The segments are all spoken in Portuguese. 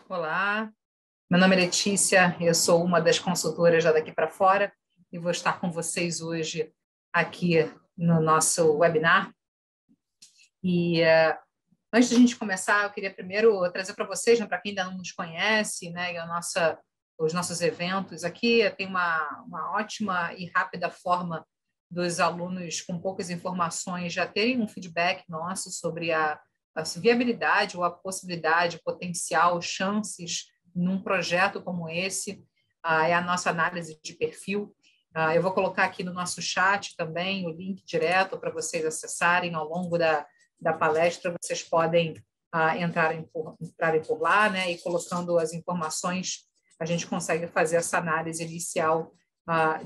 Olá, meu nome é Letícia, eu sou uma das consultoras da Daqui para Fora e vou estar com vocês hoje aqui no nosso webinar. E antes de a gente começar, eu queria primeiro trazer para vocês, para quem ainda não nos conhece, né, os nossos eventos aqui, tem uma ótima e rápida forma dos alunos com poucas informações já terem um feedback nosso sobre a viabilidade ou a possibilidade, o potencial, chances num projeto como esse, é a nossa análise de perfil. Eu vou colocar aqui no nosso chat também o link direto para vocês acessarem ao longo da palestra, vocês podem entrarem por lá, né, e colocando as informações, a gente consegue fazer essa análise inicial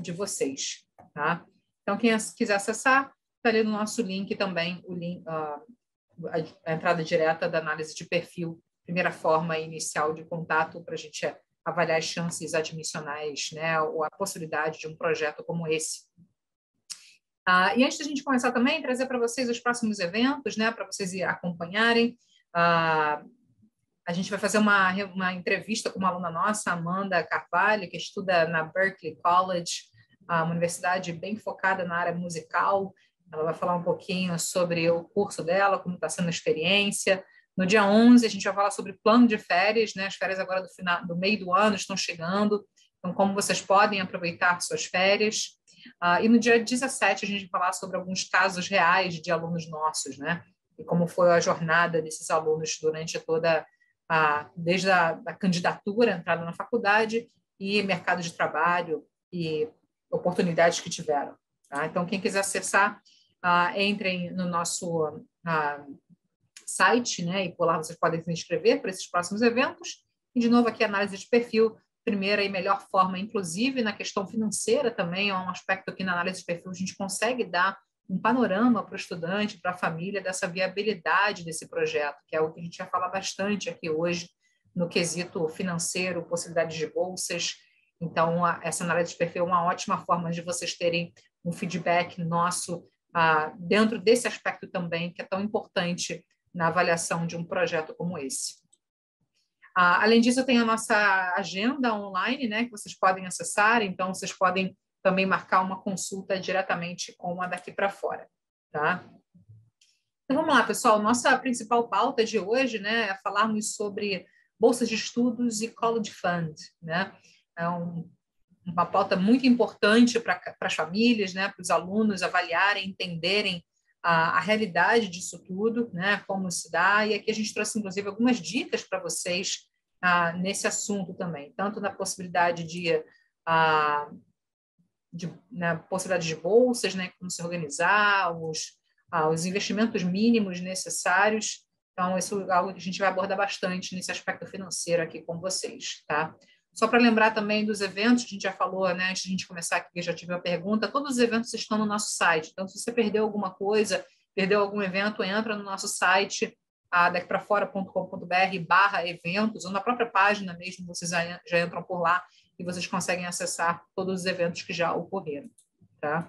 de vocês. Tá? Então, quem quiser acessar, está ali no nosso link também, o link, a entrada direta da análise de perfil, primeira forma inicial de contato para a gente avaliar as chances admissionais, né, ou a possibilidade de um projeto como esse. E antes da gente começar também, trazer para vocês os próximos eventos, né, para vocês acompanharem. A gente vai fazer uma entrevista com uma aluna nossa, Amanda Carvalho, que estuda na Berklee College, uma universidade bem focada na área musical. Ela vai falar um pouquinho sobre o curso dela, como está sendo a experiência. No dia 11, a gente vai falar sobre plano de férias, né? As férias agora do meio do ano estão chegando, então como vocês podem aproveitar suas férias. E no dia 17, a gente vai falar sobre alguns casos reais de alunos nossos, né? E como foi a jornada desses alunos durante desde a candidatura, entrada na faculdade e mercado de trabalho e oportunidades que tiveram. Tá? Então, quem quiser acessar, entrem no nosso site, né? E por lá vocês podem se inscrever para esses próximos eventos. E, de novo, aqui a análise de perfil, primeira e melhor forma, inclusive na questão financeira também, é um aspecto que na análise de perfil a gente consegue dar um panorama para o estudante, para a família, dessa viabilidade desse projeto, que é o que a gente vai falar bastante aqui hoje, no quesito financeiro, possibilidades de bolsas. Então, essa análise de perfil é uma ótima forma de vocês terem um feedback nosso dentro desse aspecto também, que é tão importante na avaliação de um projeto como esse. Além disso, tem a nossa agenda online, né, que vocês podem acessar, então vocês podem também marcar uma consulta diretamente com a Daqui para Fora. Tá? Então, vamos lá, pessoal. Nossa principal pauta de hoje, né, é falarmos sobre bolsas de estudos e College Fund. Né? É uma pauta muito importante para as famílias, né, para os alunos avaliarem, entenderem a realidade disso tudo, né, como se dá, e aqui a gente trouxe, inclusive, algumas dicas para vocês nesse assunto também, tanto na possibilidade na possibilidade de bolsas, né, como se organizar, os investimentos mínimos necessários. Então, isso é algo que a gente vai abordar bastante nesse aspecto financeiro aqui com vocês, tá? Só para lembrar também dos eventos, a gente já falou, né, antes de a gente começar aqui, já tive uma pergunta, todos os eventos estão no nosso site, então se você perdeu alguma coisa, perdeu algum evento, entra no nosso site, daquiprafora.com.br/eventos, ou na própria página mesmo, vocês já entram por lá e vocês conseguem acessar todos os eventos que já ocorreram. Tá?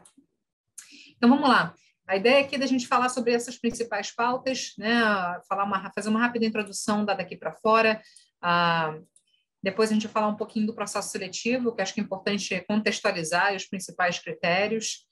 Então, vamos lá. A ideia aqui é da gente falar sobre essas principais pautas, né, fazer uma rápida introdução Daqui para Fora. Depois a gente vai falar um pouquinho do processo seletivo, que acho que é importante contextualizar os principais critérios,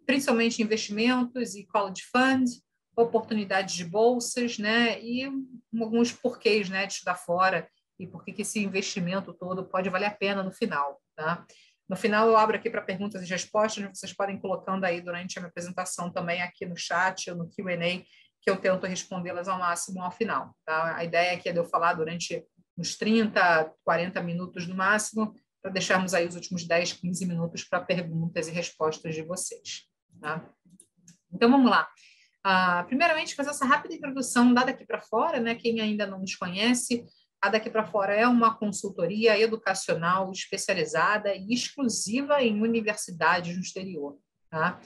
principalmente investimentos e college fund, oportunidades de bolsas, né, e alguns porquês, né, de estudar fora e por que esse investimento todo pode valer a pena no final. Tá? No final eu abro aqui para perguntas e respostas, vocês podem ir colocando aí durante a minha apresentação também aqui no chat ou no Q&A, que eu tento respondê-las ao máximo ao final. Tá? A ideia aqui é de eu falar durante uns 30, 40 minutos no máximo, para deixarmos aí os últimos 10, 15 minutos para perguntas e respostas de vocês. Tá? Então, vamos lá. Primeiramente, fazer essa rápida introdução da Daqui para Fora, né? Quem ainda não nos conhece, a Daqui para Fora é uma consultoria educacional especializada e exclusiva em universidades no exterior. Tá?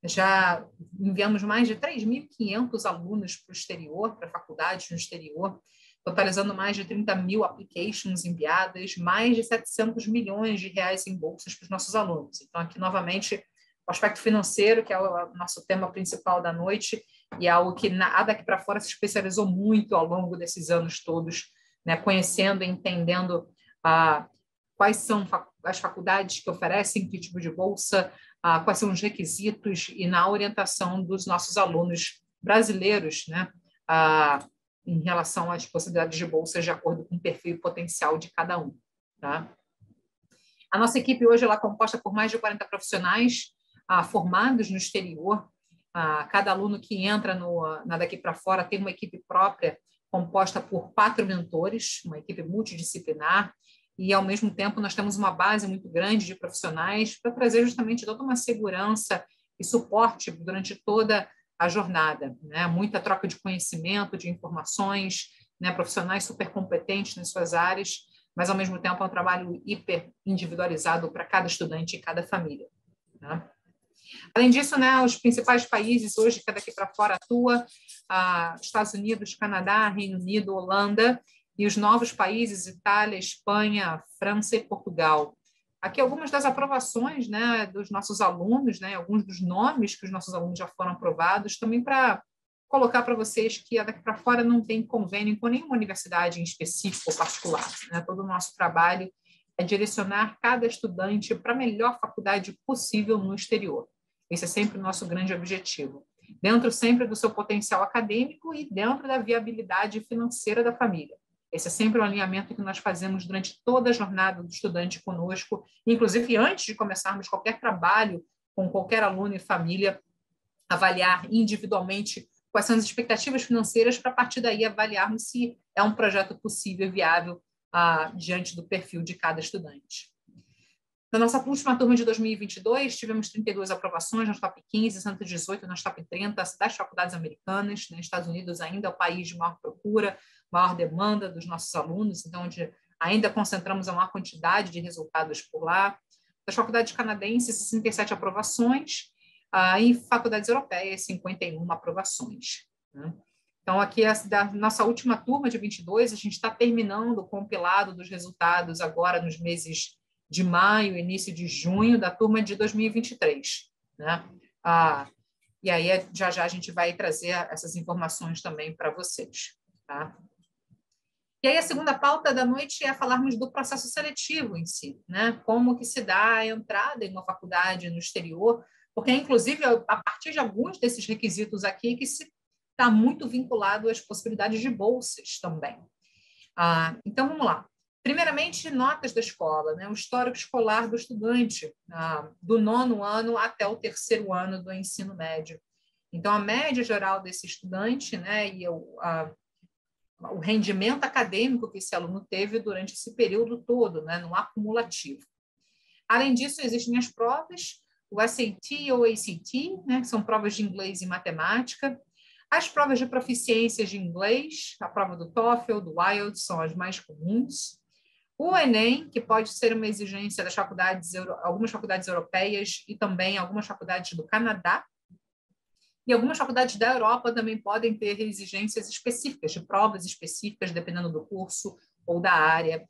Já enviamos mais de 3.500 alunos para o exterior, para faculdades no exterior, totalizando mais de 30 mil applications enviadas, mais de 700 milhões de reais em bolsas para os nossos alunos. Então, aqui, novamente, o aspecto financeiro, que é o nosso tema principal da noite, e é algo que a Daqui para Fora se especializou muito ao longo desses anos todos né, conhecendo e entendendo quais são as faculdades que oferecem que tipo de bolsa, quais são os requisitos e na orientação dos nossos alunos brasileiros, né, em relação às possibilidades de bolsas de acordo com o perfil e potencial de cada um. Tá? A nossa equipe hoje ela é composta por mais de 40 profissionais formados no exterior. Cada aluno que entra na Daqui para Fora tem uma equipe própria composta por 4 mentores, uma equipe multidisciplinar, e, ao mesmo tempo, nós temos uma base muito grande de profissionais para trazer justamente toda uma segurança e suporte durante toda a jornada, né? Muita troca de conhecimento, de informações, né? Profissionais super competentes nas suas áreas, mas, ao mesmo tempo, é um trabalho hiper individualizado para cada estudante e cada família. Né? Além disso, né, os principais países hoje que daqui para fora atua, Estados Unidos, Canadá, Reino Unido, Holanda, e os novos países, Itália, Espanha, França e Portugal. Aqui algumas das aprovações, né, dos nossos alunos, né, alguns dos nomes que os nossos alunos já foram aprovados, também para colocar para vocês que a Daqui para Fora não tem convênio com nenhuma universidade em específico ou particular. Né? Todo o nosso trabalho é direcionar cada estudante para a melhor faculdade possível no exterior. Esse é sempre o nosso grande objetivo. Dentro sempre do seu potencial acadêmico e dentro da viabilidade financeira da família. Esse é sempre o alinhamento que nós fazemos durante toda a jornada do estudante conosco, inclusive antes de começarmos qualquer trabalho com qualquer aluno e família, avaliar individualmente quais são as expectativas financeiras para, a partir daí, avaliarmos se é um projeto possível e viável diante do perfil de cada estudante. Na nossa última turma de 2022, tivemos 32 aprovações nas top 15, 118 nas top 30 das faculdades americanas. Nos Estados Unidos ainda é o país de maior procura, maior demanda dos nossos alunos, então onde ainda concentramos a maior quantidade de resultados por lá. Das faculdades canadenses, 67 aprovações, e faculdades europeias, 51 aprovações. Né? Então, aqui, da nossa última turma de 22, a gente está terminando o compilado dos resultados agora nos meses de maio, início de junho, da turma de 2023. Né? E aí, já a gente vai trazer essas informações também para vocês. Tá? E aí, a segunda pauta da noite é falarmos do processo seletivo em si, né? Como que se dá a entrada em uma faculdade no exterior, porque, inclusive, a partir de alguns desses requisitos aqui, que se está muito vinculado às possibilidades de bolsas também. Então, vamos lá. Primeiramente, notas da escola, né? O histórico escolar do estudante, do 9º ano até o 3º ano do ensino médio. Então, a média geral desse estudante, né? E o rendimento acadêmico que esse aluno teve durante esse período todo, né? No acumulativo. Além disso, existem as provas, o SAT ou ACT, né? Que são provas de inglês e matemática. As provas de proficiência de inglês, a prova do TOEFL, do IELTS, são as mais comuns. O Enem, que pode ser uma exigência das faculdades, algumas faculdades europeias e também algumas faculdades do Canadá. E algumas faculdades da Europa também podem ter exigências específicas, de provas específicas, dependendo do curso ou da área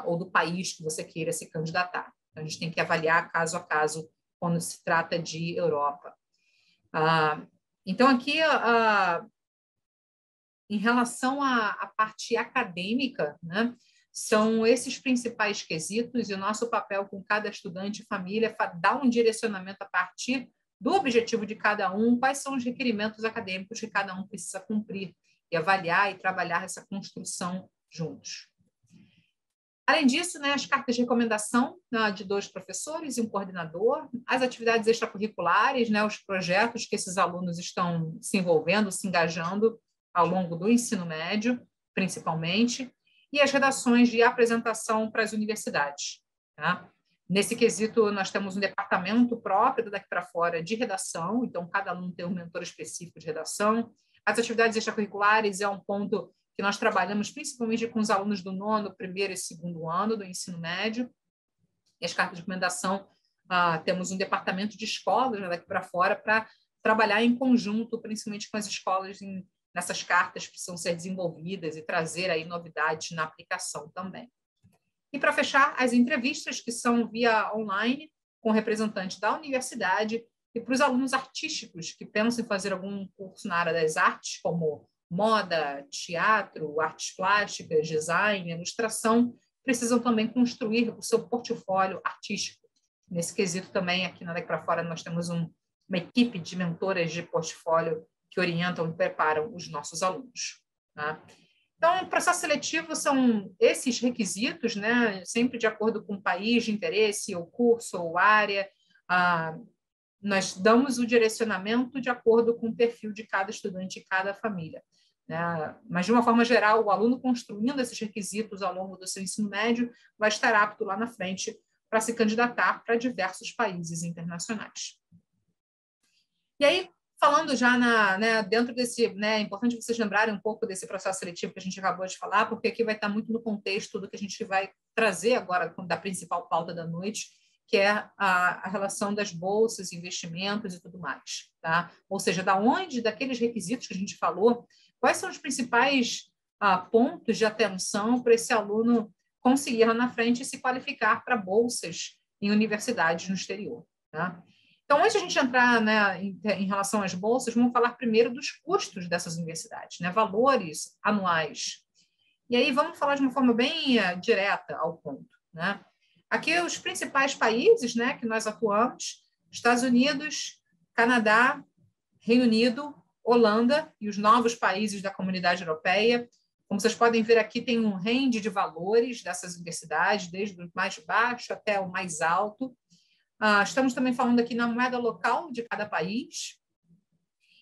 ou do país que você queira se candidatar. Então, a gente tem que avaliar caso a caso quando se trata de Europa. Então, aqui, em relação à parte acadêmica, né, são esses principais quesitos, e o nosso papel com cada estudante e família é dar um direcionamento a partir do objetivo de cada um, quais são os requerimentos acadêmicos que cada um precisa cumprir, e avaliar e trabalhar essa construção juntos. Além disso, né, as cartas de recomendação de 2 professores e um coordenador, as atividades extracurriculares, né, os projetos que esses alunos estão se envolvendo, se engajando ao longo do ensino médio, principalmente, e as redações de apresentação para as universidades. Tá? Nesse quesito, nós temos um departamento próprio Daqui para Fora de redação, então cada aluno tem um mentor específico de redação. As atividades extracurriculares é um ponto que nós trabalhamos principalmente com os alunos do 9º, 1º e 2º ano do ensino médio. E as cartas de recomendação, temos um departamento de escolas Daqui para Fora para trabalhar em conjunto, principalmente com as escolas nessas cartas que precisam ser desenvolvidas e trazer aí novidades na aplicação também. E para fechar, as entrevistas que são via online com representantes da universidade e para os alunos artísticos que pensam em fazer algum curso na área das artes, como moda, teatro, artes plásticas, design, ilustração, precisam também construir o seu portfólio artístico. Nesse quesito também, aqui na Daqui para Fora, nós temos uma equipe de mentoras de portfólio que orientam e preparam os nossos alunos. Tá? Então, o processo seletivo são esses requisitos, né? Sempre de acordo com o país de interesse, ou curso, ou área. Nós damos o direcionamento de acordo com o perfil de cada estudante e cada família. Né? Mas, de uma forma geral, o aluno construindo esses requisitos ao longo do seu ensino médio vai estar apto lá na frente para se candidatar para diversos países internacionais. E aí, falando já dentro desse, é importante vocês lembrarem um pouco desse processo seletivo que a gente acabou de falar, porque aqui vai estar muito no contexto do que a gente vai trazer agora da principal pauta da noite, que é a relação das bolsas, investimentos e tudo mais. Tá? Ou seja, daqueles requisitos que a gente falou, quais são os principais pontos de atenção para esse aluno conseguir lá na frente se qualificar para bolsas em universidades no exterior. Tá? Então, antes de a gente entrar em relação às bolsas, vamos falar primeiro dos custos dessas universidades, valores anuais. E aí vamos falar de uma forma bem direta ao ponto. Né? Aqui os principais países que nós atuamos, Estados Unidos, Canadá, Reino Unido, Holanda e os novos países da Comunidade Europeia. Como vocês podem ver aqui, tem um range de valores dessas universidades, desde o mais baixo até o mais alto. Estamos também falando aqui na moeda local de cada país.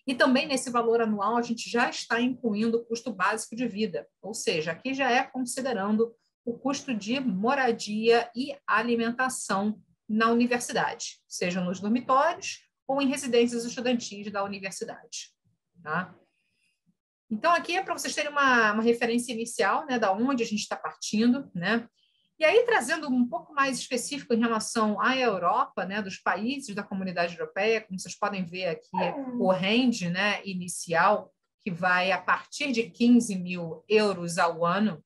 E também nesse valor anual, a gente já está incluindo o custo básico de vida, ou seja, aqui já é considerando o custo de moradia e alimentação na universidade, seja nos dormitórios ou em residências estudantis da universidade. Tá? Então, aqui é para vocês terem uma referência inicial, da onde a gente está partindo, E aí, trazendo um pouco mais específico em relação à Europa, dos países da Comunidade Europeia, como vocês podem ver aqui, o range inicial, que vai a partir de 15 mil euros ao ano,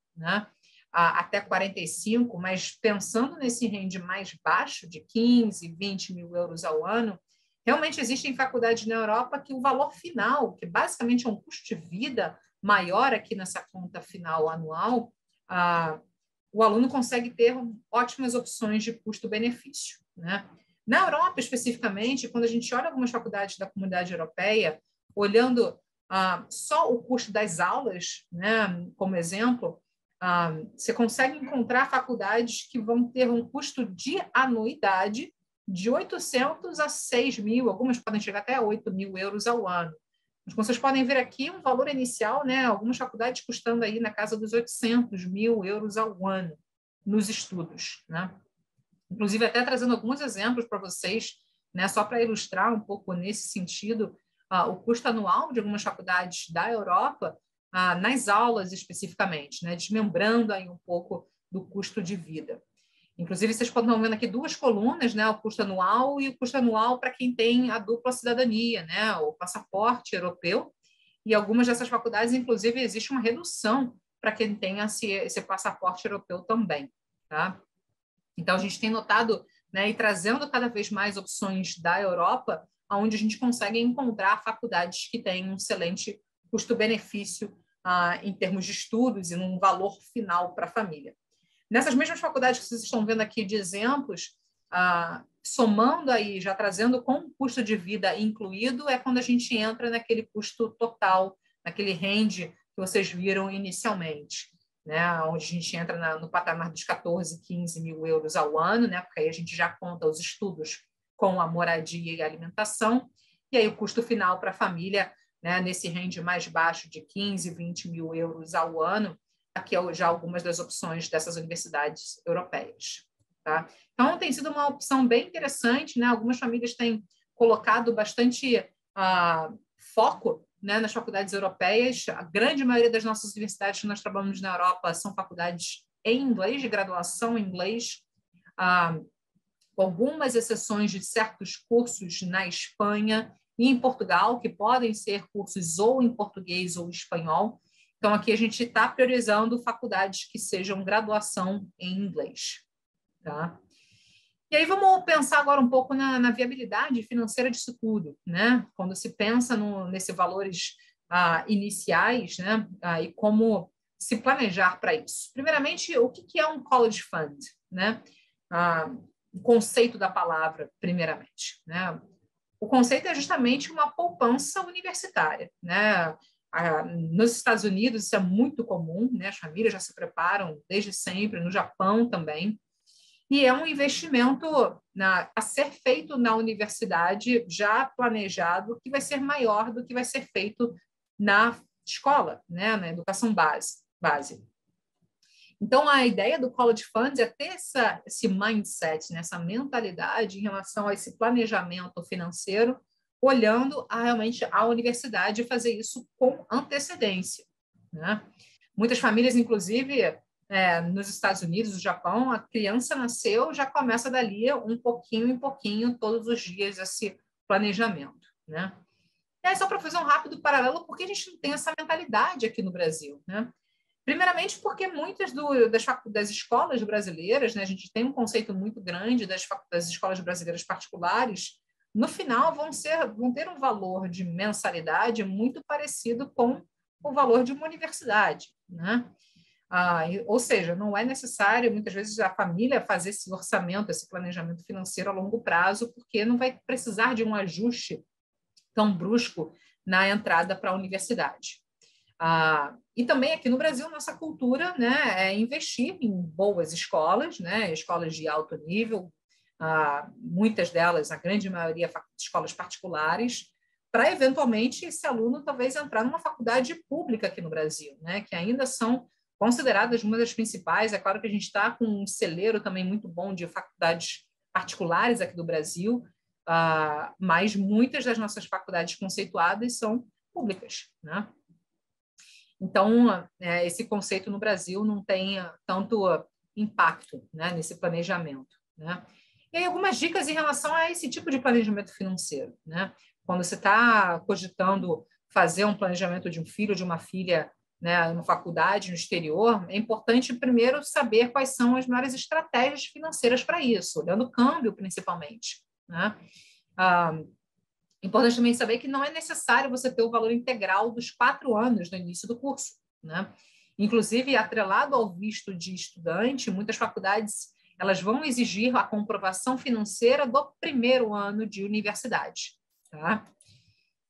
até 45, mas pensando nesse range mais baixo, de 15, 20 mil euros ao ano, realmente existem faculdades na Europa que o valor final, que basicamente é um custo de vida maior aqui nessa conta final anual, o aluno consegue ter ótimas opções de custo-benefício. Na Europa, especificamente, quando a gente olha algumas faculdades da Comunidade Europeia, olhando só o custo das aulas, como exemplo, você consegue encontrar faculdades que vão ter um custo de anuidade de 800 a 6 mil, algumas podem chegar até a 8 mil euros ao ano. Mas, como vocês podem ver aqui, um valor inicial, algumas faculdades custando aí na casa dos 800 mil euros ao ano nos estudos. Inclusive, até trazendo alguns exemplos para vocês, só para ilustrar um pouco nesse sentido, o custo anual de algumas faculdades da Europa, nas aulas especificamente, desmembrando aí um pouco do custo de vida. Inclusive, vocês podem estar vendo aqui duas colunas, o custo anual e o custo anual para quem tem a dupla cidadania, o passaporte europeu. E algumas dessas faculdades, inclusive, existe uma redução para quem tem esse passaporte europeu também. Tá? Então, a gente tem notado e trazendo cada vez mais opções da Europa, onde a gente consegue encontrar faculdades que têm um excelente custo-benefício em termos de estudos e num valor final para a família. Nessas mesmas faculdades que vocês estão vendo aqui de exemplos, somando aí, já trazendo com o custo de vida incluído, é quando a gente entra naquele custo total, naquele range que vocês viram inicialmente, onde a gente entra no patamar dos 14, 15 mil euros ao ano, porque aí a gente já conta os estudos com a moradia e a alimentação, e aí o custo final para a família, nesse range mais baixo de 15, 20 mil euros ao ano, aqui já algumas das opções dessas universidades europeias. Tá? Então, tem sido uma opção bem interessante, algumas famílias têm colocado bastante foco nas faculdades europeias. A grande maioria das nossas universidades que nós trabalhamos na Europa são faculdades em inglês, de graduação em inglês, com algumas exceções de certos cursos na Espanha e em Portugal, que podem ser cursos ou em português ou espanhol. Então, aqui a gente está priorizando faculdades que sejam graduação em inglês. Tá? E aí vamos pensar agora um pouco na viabilidade financeira disso tudo. Quando se pensa nesses valores iniciais, né? E como se planejar para isso. Primeiramente, o que é um college fund, né? O conceito da palavra, primeiramente, né? O conceito é justamente uma poupança universitária, né? Nos Estados Unidos isso é muito comum, né? As famílias já se preparam desde sempre, no Japão também, e é um investimento a ser feito na universidade, já planejado, que vai ser maior do que vai ser feito na escola, né? Na educação base. Então, a ideia do College Funds é ter esse mindset, né? Essa mentalidade em relação a esse planejamento financeiro, olhando realmente a universidade e fazer isso com antecedência, né? Muitas famílias, inclusive, nos Estados Unidos, no Japão, a criança nasceu, já começa dali um pouquinho em pouquinho, todos os dias, esse planejamento, né? E aí, só para fazer um rápido paralelo, porque a gente não tem essa mentalidade aqui no Brasil, né? Primeiramente, porque muitas das escolas brasileiras, né, a gente tem um conceito muito grande das escolas brasileiras particulares, no final vão ter um valor de mensalidade muito parecido com o valor de uma universidade, né? Ou seja, não é necessário, muitas vezes, a família fazer esse orçamento, esse planejamento financeiro a longo prazo, porque não vai precisar de um ajuste tão brusco na entrada para a universidade. E também aqui no Brasil, nossa cultura, né, é investir em boas escolas, né, escolas de alto nível, muitas delas, a grande maioria, escolas particulares, para eventualmente esse aluno talvez entrar numa faculdade pública aqui no Brasil, né, que ainda são consideradas uma das principais. É claro que a gente está com um celeiro também muito bom de faculdades particulares aqui do Brasil, mas muitas das nossas faculdades conceituadas são públicas, né? Então, esse conceito no Brasil não tem tanto impacto, né, nesse planejamento, né? E aí, algumas dicas em relação a esse tipo de planejamento financeiro, né? Quando você está cogitando fazer um planejamento de um filho ou de uma filha, né, numa faculdade no exterior, é importante primeiro saber quais são as melhores estratégias financeiras para isso, olhando o câmbio principalmente, né? Importante também saber que não é necessário você ter o valor integral dos 4 anos no início do curso, né? Inclusive, atrelado ao visto de estudante, muitas faculdades elas vão exigir a comprovação financeira do primeiro ano de universidade, tá?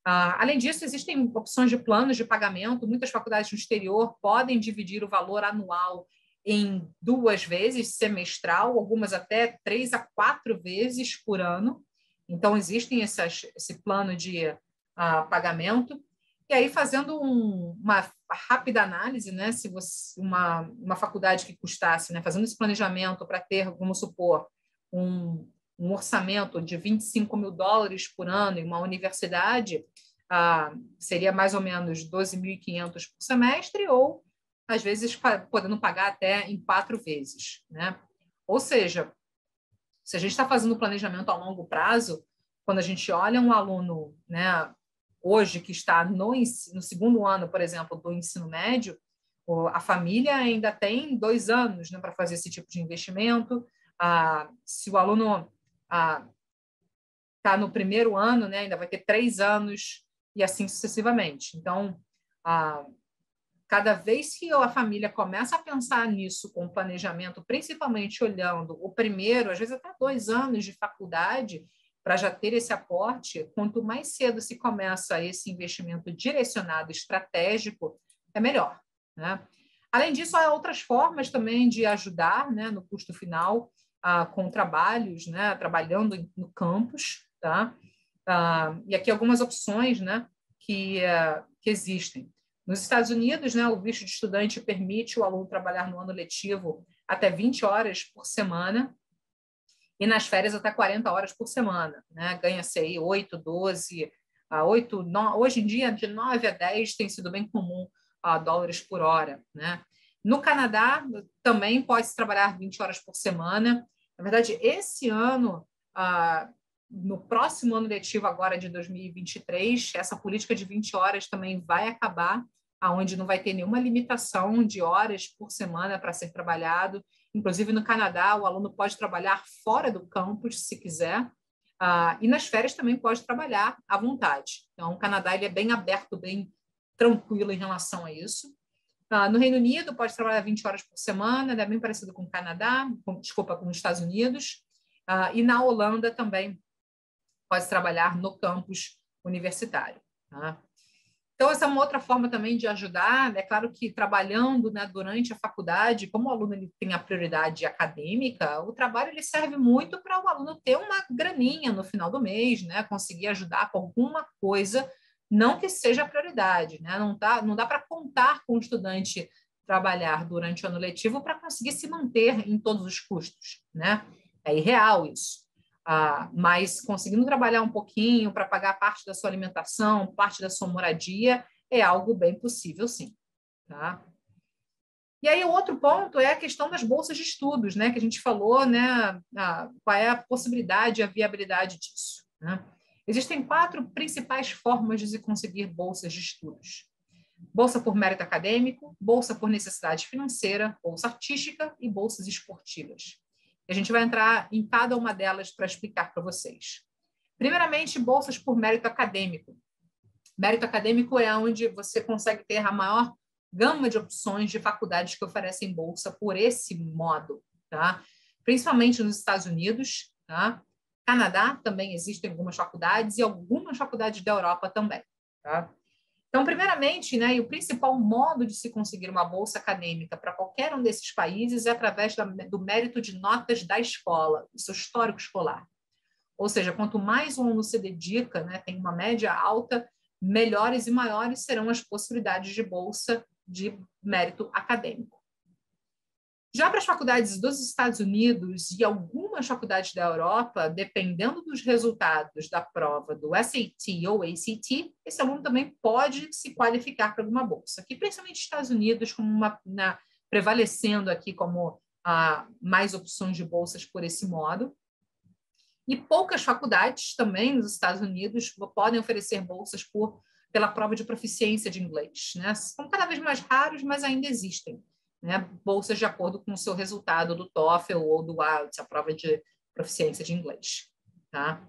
Além disso, existem opções de planos de pagamento. Muitas faculdades no exterior podem dividir o valor anual em 2 vezes, semestral, algumas até 3 a 4 vezes por ano. Então, existem esse plano de pagamento. E aí, fazendo uma rápida análise, né, se você, uma faculdade que custasse, né, fazendo esse planejamento para ter, vamos supor, um orçamento de $25.000 por ano em uma universidade, seria mais ou menos 12.500 por semestre, ou, às vezes, podendo pagar até em 4 vezes, né? Ou seja, se a gente está fazendo planejamento a longo prazo, quando a gente olha um aluno, né, hoje que está no segundo ano, por exemplo, do ensino médio, a família ainda tem 2 anos, né, para fazer esse tipo de investimento. Se o aluno está no primeiro ano, né, ainda vai ter 3 anos e assim sucessivamente. Então, cada vez que a família começa a pensar nisso com planejamento, principalmente olhando o primeiro, às vezes até 2 anos de faculdade, para já ter esse aporte, quanto mais cedo se começa esse investimento direcionado, estratégico, é melhor, né? Além disso, há outras formas também de ajudar, né, no custo final, com trabalhos, né, trabalhando no campus, tá? E aqui algumas opções, né, que existem. Nos Estados Unidos, né, o visto de estudante permite o aluno trabalhar no ano letivo até 20 horas por semana e nas férias até 40 horas por semana, né? Ganha-se aí 8, 12, 8, 9, hoje em dia de 9 a 10 tem sido bem comum dólares por hora, né? No Canadá também pode-se trabalhar 20 horas por semana. Na verdade, esse ano, no próximo ano letivo agora de 2023, essa política de 20 horas também vai acabar, aonde não vai ter nenhuma limitação de horas por semana para ser trabalhado. Inclusive, no Canadá, o aluno pode trabalhar fora do campus, se quiser, e nas férias também pode trabalhar à vontade. Então, o Canadá ele é bem aberto, bem tranquilo em relação a isso. No Reino Unido, pode trabalhar 20 horas por semana, é bem parecido com o Canadá, com os Estados Unidos. E na Holanda também pode trabalhar no campus universitário. Tá? Então, essa é uma outra forma também de ajudar. É claro que trabalhando, né, durante a faculdade, como o aluno ele tem a prioridade acadêmica, o trabalho ele serve muito para o aluno ter uma graninha no final do mês, né, conseguir ajudar com alguma coisa, não que seja a prioridade. Né? Não dá para contar com o estudante trabalhar durante o ano letivo para conseguir se manter em todos os custos. Né? É irreal isso. Mas conseguindo trabalhar um pouquinho para pagar parte da sua alimentação, parte da sua moradia, é algo bem possível, sim. Tá? E aí, o outro ponto é a questão das bolsas de estudos, né, que a gente falou, né, qual é a possibilidade e a viabilidade disso. Né? Existem 4 principais formas de se conseguir bolsas de estudos. Bolsa por mérito acadêmico, bolsa por necessidade financeira, bolsa artística e bolsas esportivas. A gente vai entrar em cada uma delas para explicar para vocês. Primeiramente, bolsas por mérito acadêmico. Mérito acadêmico é onde você consegue ter a maior gama de opções de faculdades que oferecem bolsa por esse modo, tá? Principalmente nos Estados Unidos, tá? Canadá também existem algumas faculdades e algumas faculdades da Europa também, tá? Então, primeiramente, né, e o principal modo de se conseguir uma bolsa acadêmica para qualquer um desses países é através do mérito de notas da escola, do seu histórico escolar. Ou seja, quanto mais um aluno se dedica, né, tem uma média alta, melhores e maiores serão as possibilidades de bolsa de mérito acadêmico. Já para as faculdades dos Estados Unidos e algumas faculdades da Europa, dependendo dos resultados da prova do SAT ou ACT, esse aluno também pode se qualificar para alguma bolsa. Aqui, principalmente nos Estados Unidos, como prevalecendo aqui como mais opções de bolsas por esse modo. E poucas faculdades também nos Estados Unidos podem oferecer bolsas pela prova de proficiência de inglês. Né? São cada vez mais raros, mas ainda existem. Né? Bolsas de acordo com o seu resultado do TOEFL ou do IELTS, a prova de proficiência de inglês. Tá?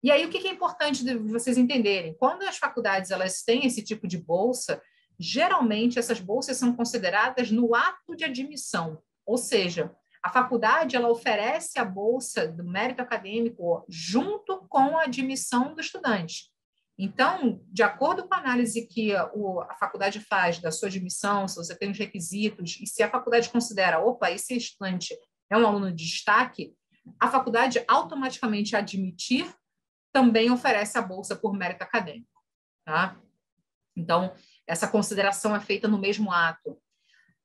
E aí, o que é importante de vocês entenderem? Quando as faculdades elas têm esse tipo de bolsa, geralmente essas bolsas são consideradas no ato de admissão, ou seja, a faculdade ela oferece a bolsa do mérito acadêmico junto com a admissão do estudante. Então, de acordo com a análise que a faculdade faz da sua admissão, se você tem os requisitos, e se a faculdade considera, opa, esse estudante é um aluno de destaque, a faculdade automaticamente admitir também oferece a bolsa por mérito acadêmico. Tá? Então, essa consideração é feita no mesmo ato.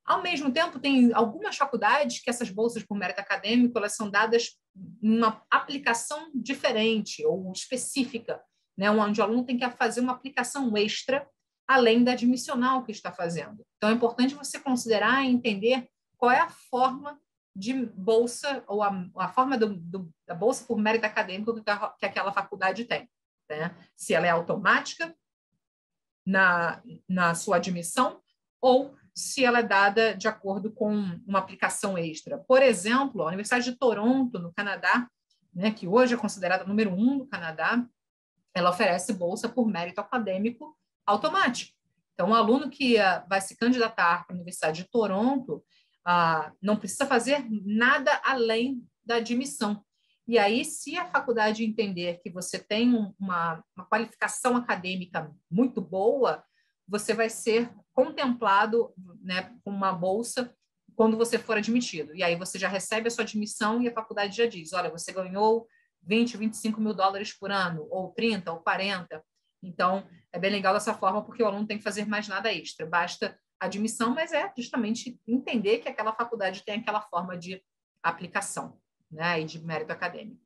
Ao mesmo tempo, tem algumas faculdades que essas bolsas por mérito acadêmico elas são dadas em uma aplicação diferente ou específica, né, onde o aluno tem que fazer uma aplicação extra além da admissional que está fazendo. Então, é importante você considerar e entender qual é a forma de bolsa ou a forma da bolsa por mérito acadêmico que aquela faculdade tem. Né? Se ela é automática na sua admissão ou se ela é dada de acordo com uma aplicação extra. Por exemplo, a Universidade de Toronto, no Canadá, né, que hoje é considerada número 1 no Canadá, ela oferece bolsa por mérito acadêmico automático. Então, o aluno que vai se candidatar para a Universidade de Toronto não precisa fazer nada além da admissão. E aí, se a faculdade entender que você tem uma qualificação acadêmica muito boa, você vai ser contemplado, né, com uma bolsa quando você for admitido. E aí você já recebe a sua admissão e a faculdade já diz, olha, você ganhou 20, 25 mil dólares por ano, ou 30, ou 40. Então, é bem legal dessa forma, porque o aluno não tem que fazer mais nada extra. Basta admissão, mas é justamente entender que aquela faculdade tem aquela forma de aplicação, né, e de mérito acadêmico.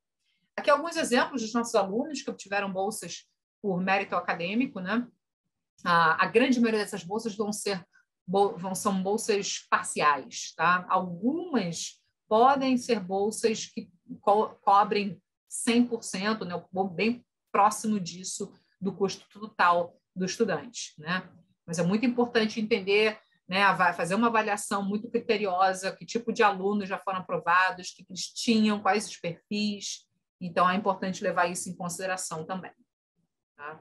Aqui alguns exemplos dos nossos alunos que obtiveram bolsas por mérito acadêmico, né? A grande maioria dessas bolsas são bolsas parciais, tá? Algumas podem ser bolsas que cobrem 100%, né? Bem próximo disso do custo total do estudante, né? Mas é muito importante entender, né? Fazer uma avaliação muito criteriosa, que tipo de alunos já foram aprovados, o que eles tinham, quais os perfis. Então, é importante levar isso em consideração também. Tá?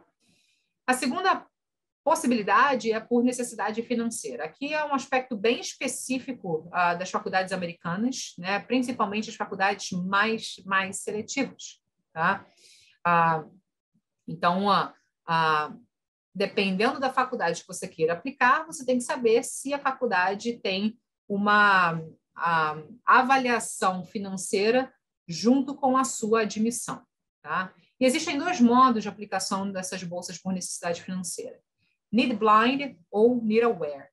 A segunda possibilidade é por necessidade financeira. Aqui é um aspecto bem específico das faculdades americanas, né? Principalmente as faculdades mais seletivas. Tá? Então, dependendo da faculdade que você queira aplicar, você tem que saber se a faculdade tem uma avaliação financeira junto com a sua admissão. Tá? E existem dois modos de aplicação dessas bolsas por necessidade financeira: Need Blind ou Need Aware.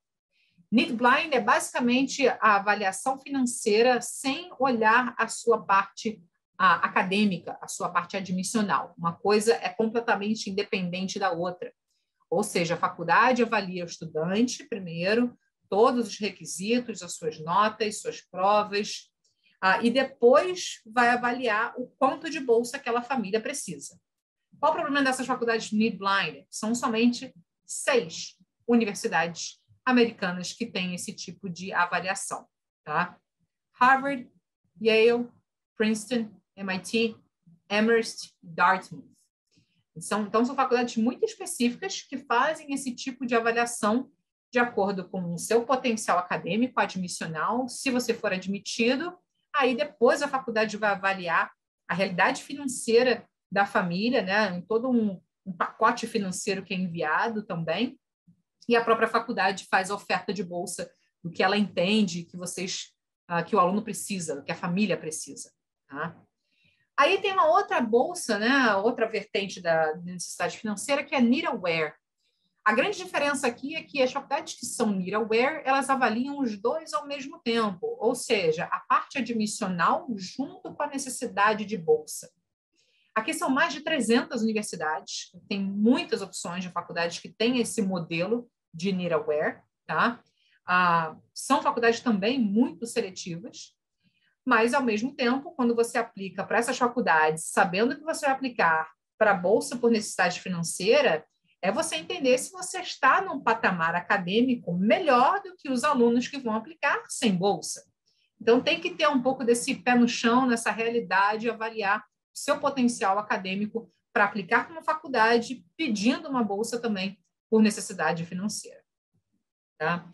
Need Blind é basicamente a avaliação financeira sem olhar a sua parte acadêmica, a sua parte admissional. Uma coisa é completamente independente da outra. Ou seja, a faculdade avalia o estudante primeiro, todos os requisitos, as suas notas, suas provas, e depois vai avaliar o quanto de bolsa aquela família precisa. Qual o problema dessas faculdades Need Blind? São somente 6 universidades americanas que têm esse tipo de avaliação. Tá? Harvard, Yale, Princeton, MIT, Amherst, Dartmouth. Então, são faculdades muito específicas que fazem esse tipo de avaliação de acordo com o seu potencial acadêmico, admissional. Se você for admitido, aí depois a faculdade vai avaliar a realidade financeira da família, né, em todo um pacote financeiro que é enviado também, e a própria faculdade faz a oferta de bolsa do que ela entende que o aluno precisa, que a família precisa. Tá? Aí tem uma outra bolsa, né, outra vertente da necessidade financeira, que é Need Aware. A grande diferença aqui é que as faculdades que são Need Aware, elas avaliam os dois ao mesmo tempo, ou seja, a parte admissional junto com a necessidade de bolsa. Aqui são mais de 300 universidades, tem muitas opções de faculdades que têm esse modelo de Need Aware, tá? São faculdades também muito seletivas, mas, ao mesmo tempo, quando você aplica para essas faculdades, sabendo que você vai aplicar para a bolsa por necessidade financeira, é você entender se você está num patamar acadêmico melhor do que os alunos que vão aplicar sem bolsa. Então, tem que ter um pouco desse pé no chão, nessa realidade, avaliar o seu potencial acadêmico para aplicar para uma faculdade, pedindo uma bolsa também por necessidade financeira. Tá?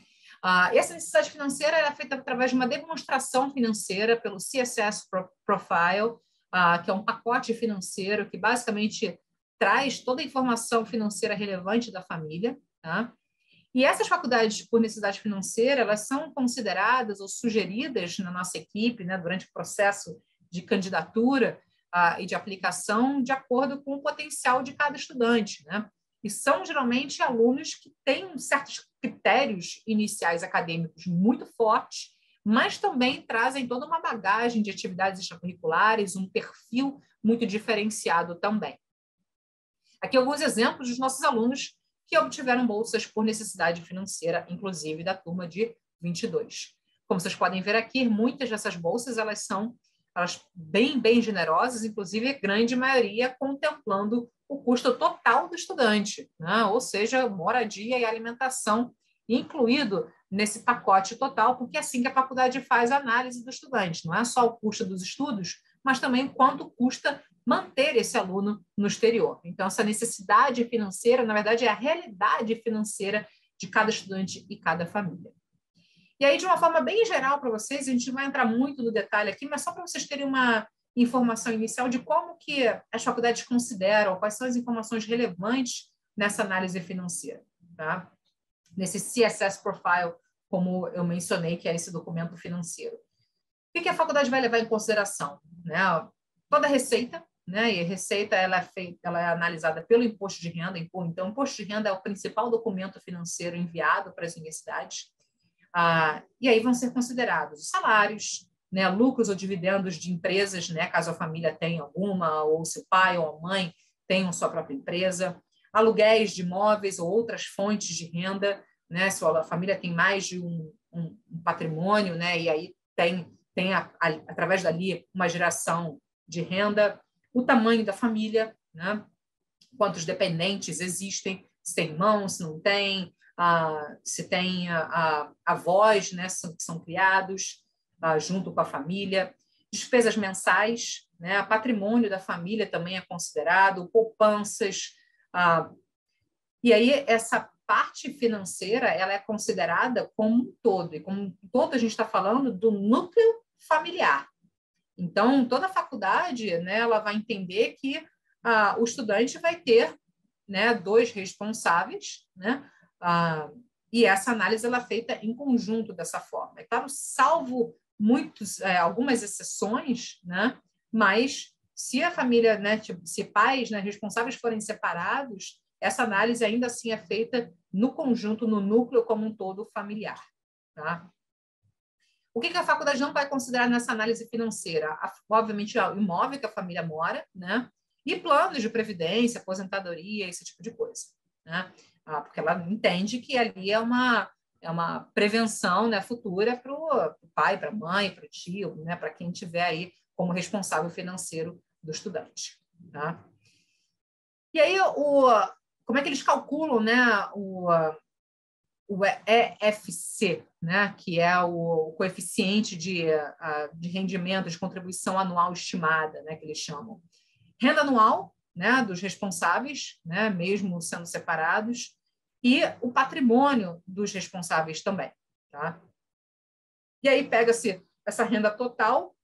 Essa necessidade financeira é feita através de uma demonstração financeira pelo CSS Profile, que é um pacote financeiro que basicamente traz toda a informação financeira relevante da família. Tá? E essas faculdades por necessidade financeira, elas são consideradas ou sugeridas na nossa equipe, né, durante o processo de candidatura e de aplicação, de acordo com o potencial de cada estudante, né? E são geralmente alunos que têm certos critérios iniciais acadêmicos muito fortes, mas também trazem toda uma bagagem de atividades extracurriculares, um perfil muito diferenciado também. Aqui alguns exemplos dos nossos alunos que obtiveram bolsas por necessidade financeira, inclusive da turma de 22. Como vocês podem ver aqui, muitas dessas bolsas elas são bem generosas, inclusive a grande maioria contemplando o custo total do estudante, né? Ou seja, moradia e alimentação incluído nesse pacote total, porque é assim que a faculdade faz a análise do estudante, não é só o custo dos estudos, mas também quanto custa manter esse aluno no exterior. Então, essa necessidade financeira, na verdade, é a realidade financeira de cada estudante e cada família. E aí, de uma forma bem geral para vocês, a gente vai entrar muito no detalhe aqui, mas só para vocês terem uma informação inicial de como que as faculdades consideram, quais são as informações relevantes nessa análise financeira, tá? Nesse CSS Profile, como eu mencionei, que é esse documento financeiro. O que a faculdade vai levar em consideração? Né? Toda a receita, né? E a receita ela é analisada pelo imposto de renda. Então, o imposto de renda é o principal documento financeiro enviado para as universidades. E aí vão ser considerados os salários, né, lucros ou dividendos de empresas, né, caso a família tenha alguma, ou seu pai ou a mãe tenham sua própria empresa, aluguéis de imóveis ou outras fontes de renda, né, se a família tem mais de um patrimônio, né, e aí tem através dali uma geração de renda, o tamanho da família, né, quantos dependentes existem, se tem irmãos, se não tem, se tem avós, né, que são criados junto com a família, despesas mensais, né, patrimônio da família também é considerado, poupanças, E aí, essa parte financeira, ela é considerada como um todo. E como um todo, a gente está falando do núcleo familiar. Então, toda a faculdade, né, ela vai entender que o estudante vai ter, né, 2 responsáveis, né, e essa análise ela é feita em conjunto dessa forma. É claro, salvo algumas exceções, né, mas se a família, né, tipo, se pais, né, responsáveis forem separados, essa análise ainda assim é feita no conjunto, no núcleo como um todo familiar. Tá? O que a faculdade não vai considerar nessa análise financeira? Obviamente, o imóvel que a família mora, né? E planos de previdência, aposentadoria, esse tipo de coisa. Né? Porque ela entende que ali é uma prevenção, né, futura para o pai, para a mãe, para o tio, né, para quem tiver aí como responsável financeiro do estudante. Tá? E aí, como é que eles calculam, né, o EFC, né, que é o coeficiente de rendimento, de contribuição anual estimada, né, que eles chamam. Renda anual, né, dos responsáveis, né, mesmo sendo separados, e o patrimônio dos responsáveis também. Tá? E aí pega-se essa renda total,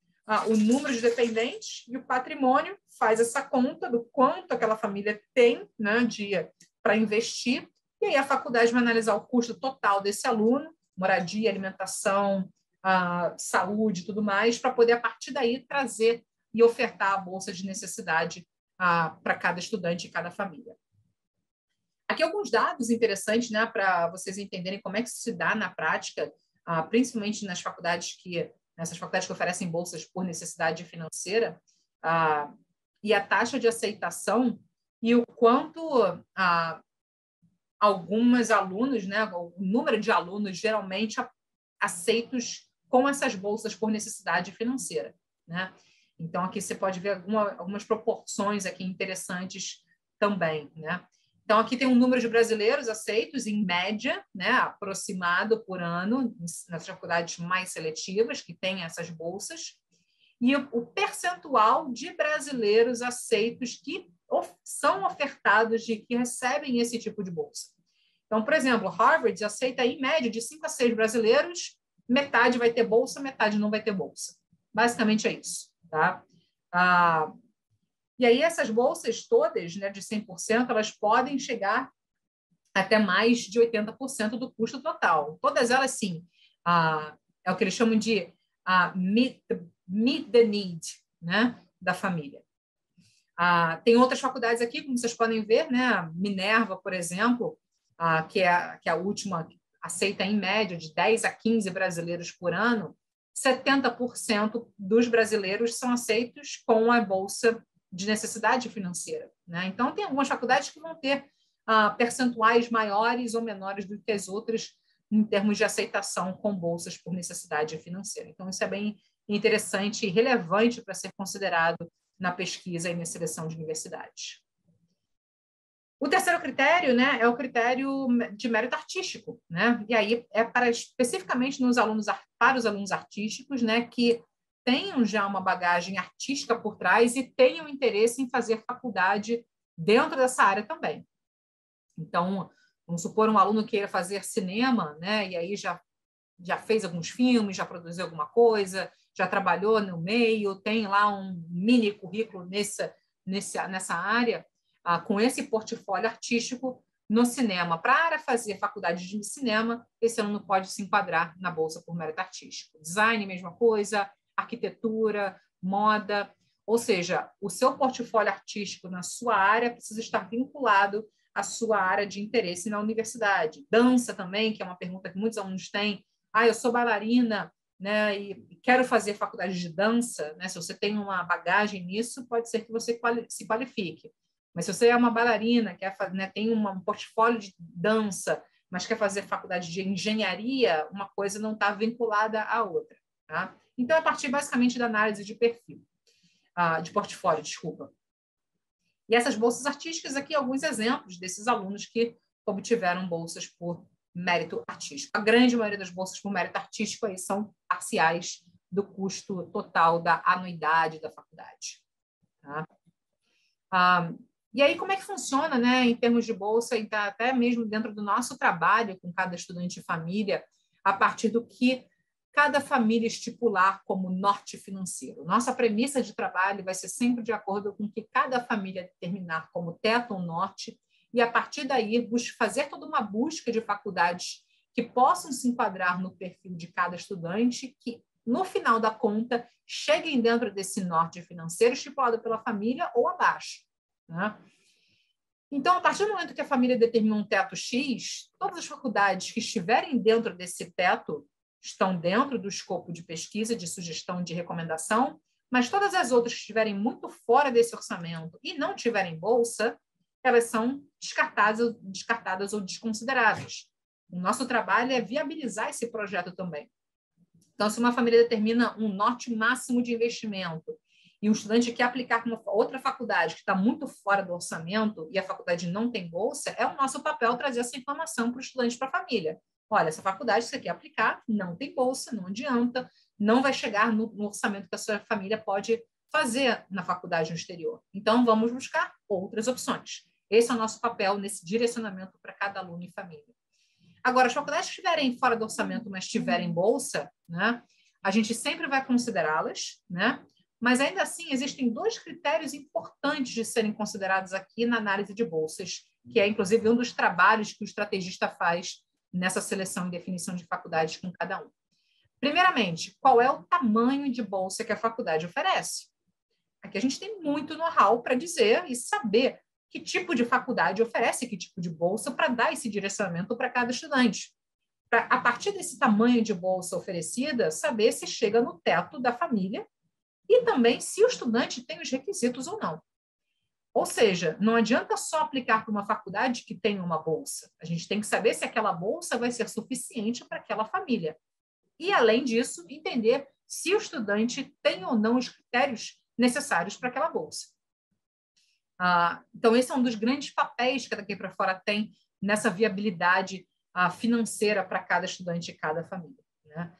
o número de dependentes e o patrimônio, faz essa conta do quanto aquela família tem, né, para investir. E aí a faculdade vai analisar o custo total desse aluno, moradia, alimentação, saúde e tudo mais, para poder, a partir daí, trazer e ofertar a bolsa de necessidade para cada estudante e cada família. Aqui alguns dados interessantes, né, para vocês entenderem como é que se dá na prática, principalmente nessas faculdades que oferecem bolsas por necessidade financeira, e a taxa de aceitação e o quanto alguns alunos, né, o número de alunos geralmente aceitos com essas bolsas por necessidade financeira, né? Então, aqui você pode ver algumas proporções aqui interessantes também, né? Então, aqui tem um número de brasileiros aceitos, em média, né, aproximado por ano, nas faculdades mais seletivas, que têm essas bolsas, e o percentual de brasileiros aceitos que são ofertados, que recebem esse tipo de bolsa. Então, por exemplo, Harvard aceita, em média, de 5 a 6 brasileiros, metade vai ter bolsa, metade não vai ter bolsa. Basicamente é isso. Tá? E aí, essas bolsas todas, né, de 100%, elas podem chegar até mais de 80% do custo total. Todas elas, sim, é o que eles chamam de meet the need, né, da família. Tem outras faculdades aqui, como vocês podem ver, né, a Minerva, por exemplo, que é a última, aceita em média de 10 a 15 brasileiros por ano, 70% dos brasileiros são aceitos com a bolsa de necessidade financeira. Né? Então, tem algumas faculdades que vão ter percentuais maiores ou menores do que as outras em termos de aceitação com bolsas por necessidade financeira. Então, isso é bem interessante e relevante para ser considerado na pesquisa e na seleção de universidades. O terceiro critério, né, é o critério de mérito artístico, né? E aí é especificamente para os alunos artísticos, né, que tenham já uma bagagem artística por trás e tenham interesse em fazer faculdade dentro dessa área também. Então, vamos supor um aluno queira fazer cinema, né, e aí já fez alguns filmes, já produziu alguma coisa, já trabalhou no meio, tem lá um mini currículo nessa área, com esse portfólio artístico no cinema. Para fazer faculdade de cinema, esse aluno pode se enquadrar na bolsa por mérito artístico. Design, mesma coisa, arquitetura, moda, ou seja, o seu portfólio artístico na sua área precisa estar vinculado à sua área de interesse na universidade. Dança também, que é uma pergunta que muitos alunos têm. Eu sou bailarina, né, e quero fazer faculdade de dança, né? Se você tem uma bagagem nisso, pode ser que você se qualifique. Mas se você é uma bailarina, né, tem um portfólio de dança, mas quer fazer faculdade de engenharia, uma coisa não está vinculada à outra. Tá? Então, é a partir basicamente da análise de perfil, de portfólio, desculpa. E essas bolsas artísticas aqui, alguns exemplos desses alunos que obtiveram bolsas por mérito artístico. A grande maioria das bolsas por mérito artístico aí são parciais do custo total da anuidade da faculdade. Tá? E aí, como é que funciona, né, em termos de bolsa, e tá até mesmo dentro do nosso trabalho com cada estudante e família, a partir do que cada família estipular como norte financeiro. Nossa premissa de trabalho vai ser sempre de acordo com o que cada família determinar como teto ou norte, e a partir daí fazer toda uma busca de faculdades que possam se enquadrar no perfil de cada estudante, que no final da conta cheguem dentro desse norte financeiro estipulado pela família ou abaixo, né? Então, a partir do momento que a família determina um teto X, todas as faculdades que estiverem dentro desse teto estão dentro do escopo de pesquisa, de sugestão, de recomendação, mas todas as outras que estiverem muito fora desse orçamento e não tiverem bolsa, elas são descartadas ou desconsideradas. O nosso trabalho é viabilizar esse projeto também. Então, se uma família determina um norte máximo de investimento e um estudante quer aplicar para uma outra faculdade que está muito fora do orçamento e a faculdade não tem bolsa, é o nosso papel trazer essa informação para o estudante, para a família. Olha, essa faculdade que você quer aplicar não tem bolsa, não adianta, não vai chegar no orçamento que a sua família pode fazer na faculdade no exterior. Então, vamos buscar outras opções. Esse é o nosso papel nesse direcionamento para cada aluno e família. Agora, as faculdades que estiverem fora do orçamento, mas tiverem bolsa, né, a gente sempre vai considerá-las, né? Mas ainda assim, existem 2 critérios importantes de serem considerados aqui na análise de bolsas, que é, inclusive, um dos trabalhos que o estrategista faz nessa seleção e definição de faculdades com cada um. Primeiramente, qual é o tamanho de bolsa que a faculdade oferece? Aqui a gente tem muito know-how para dizer e saber que tipo de faculdade oferece que tipo de bolsa para dar esse direcionamento para cada estudante. Para, a partir desse tamanho de bolsa oferecida, saber se chega no teto da família e também se o estudante tem os requisitos ou não. Ou seja, não adianta só aplicar para uma faculdade que tem uma bolsa. A gente tem que saber se aquela bolsa vai ser suficiente para aquela família. E, além disso, entender se o estudante tem ou não os critérios necessários para aquela bolsa. Então, esse é um dos grandes papéis que daqui para fora tem nessa viabilidade financeira para cada estudante e cada família, né?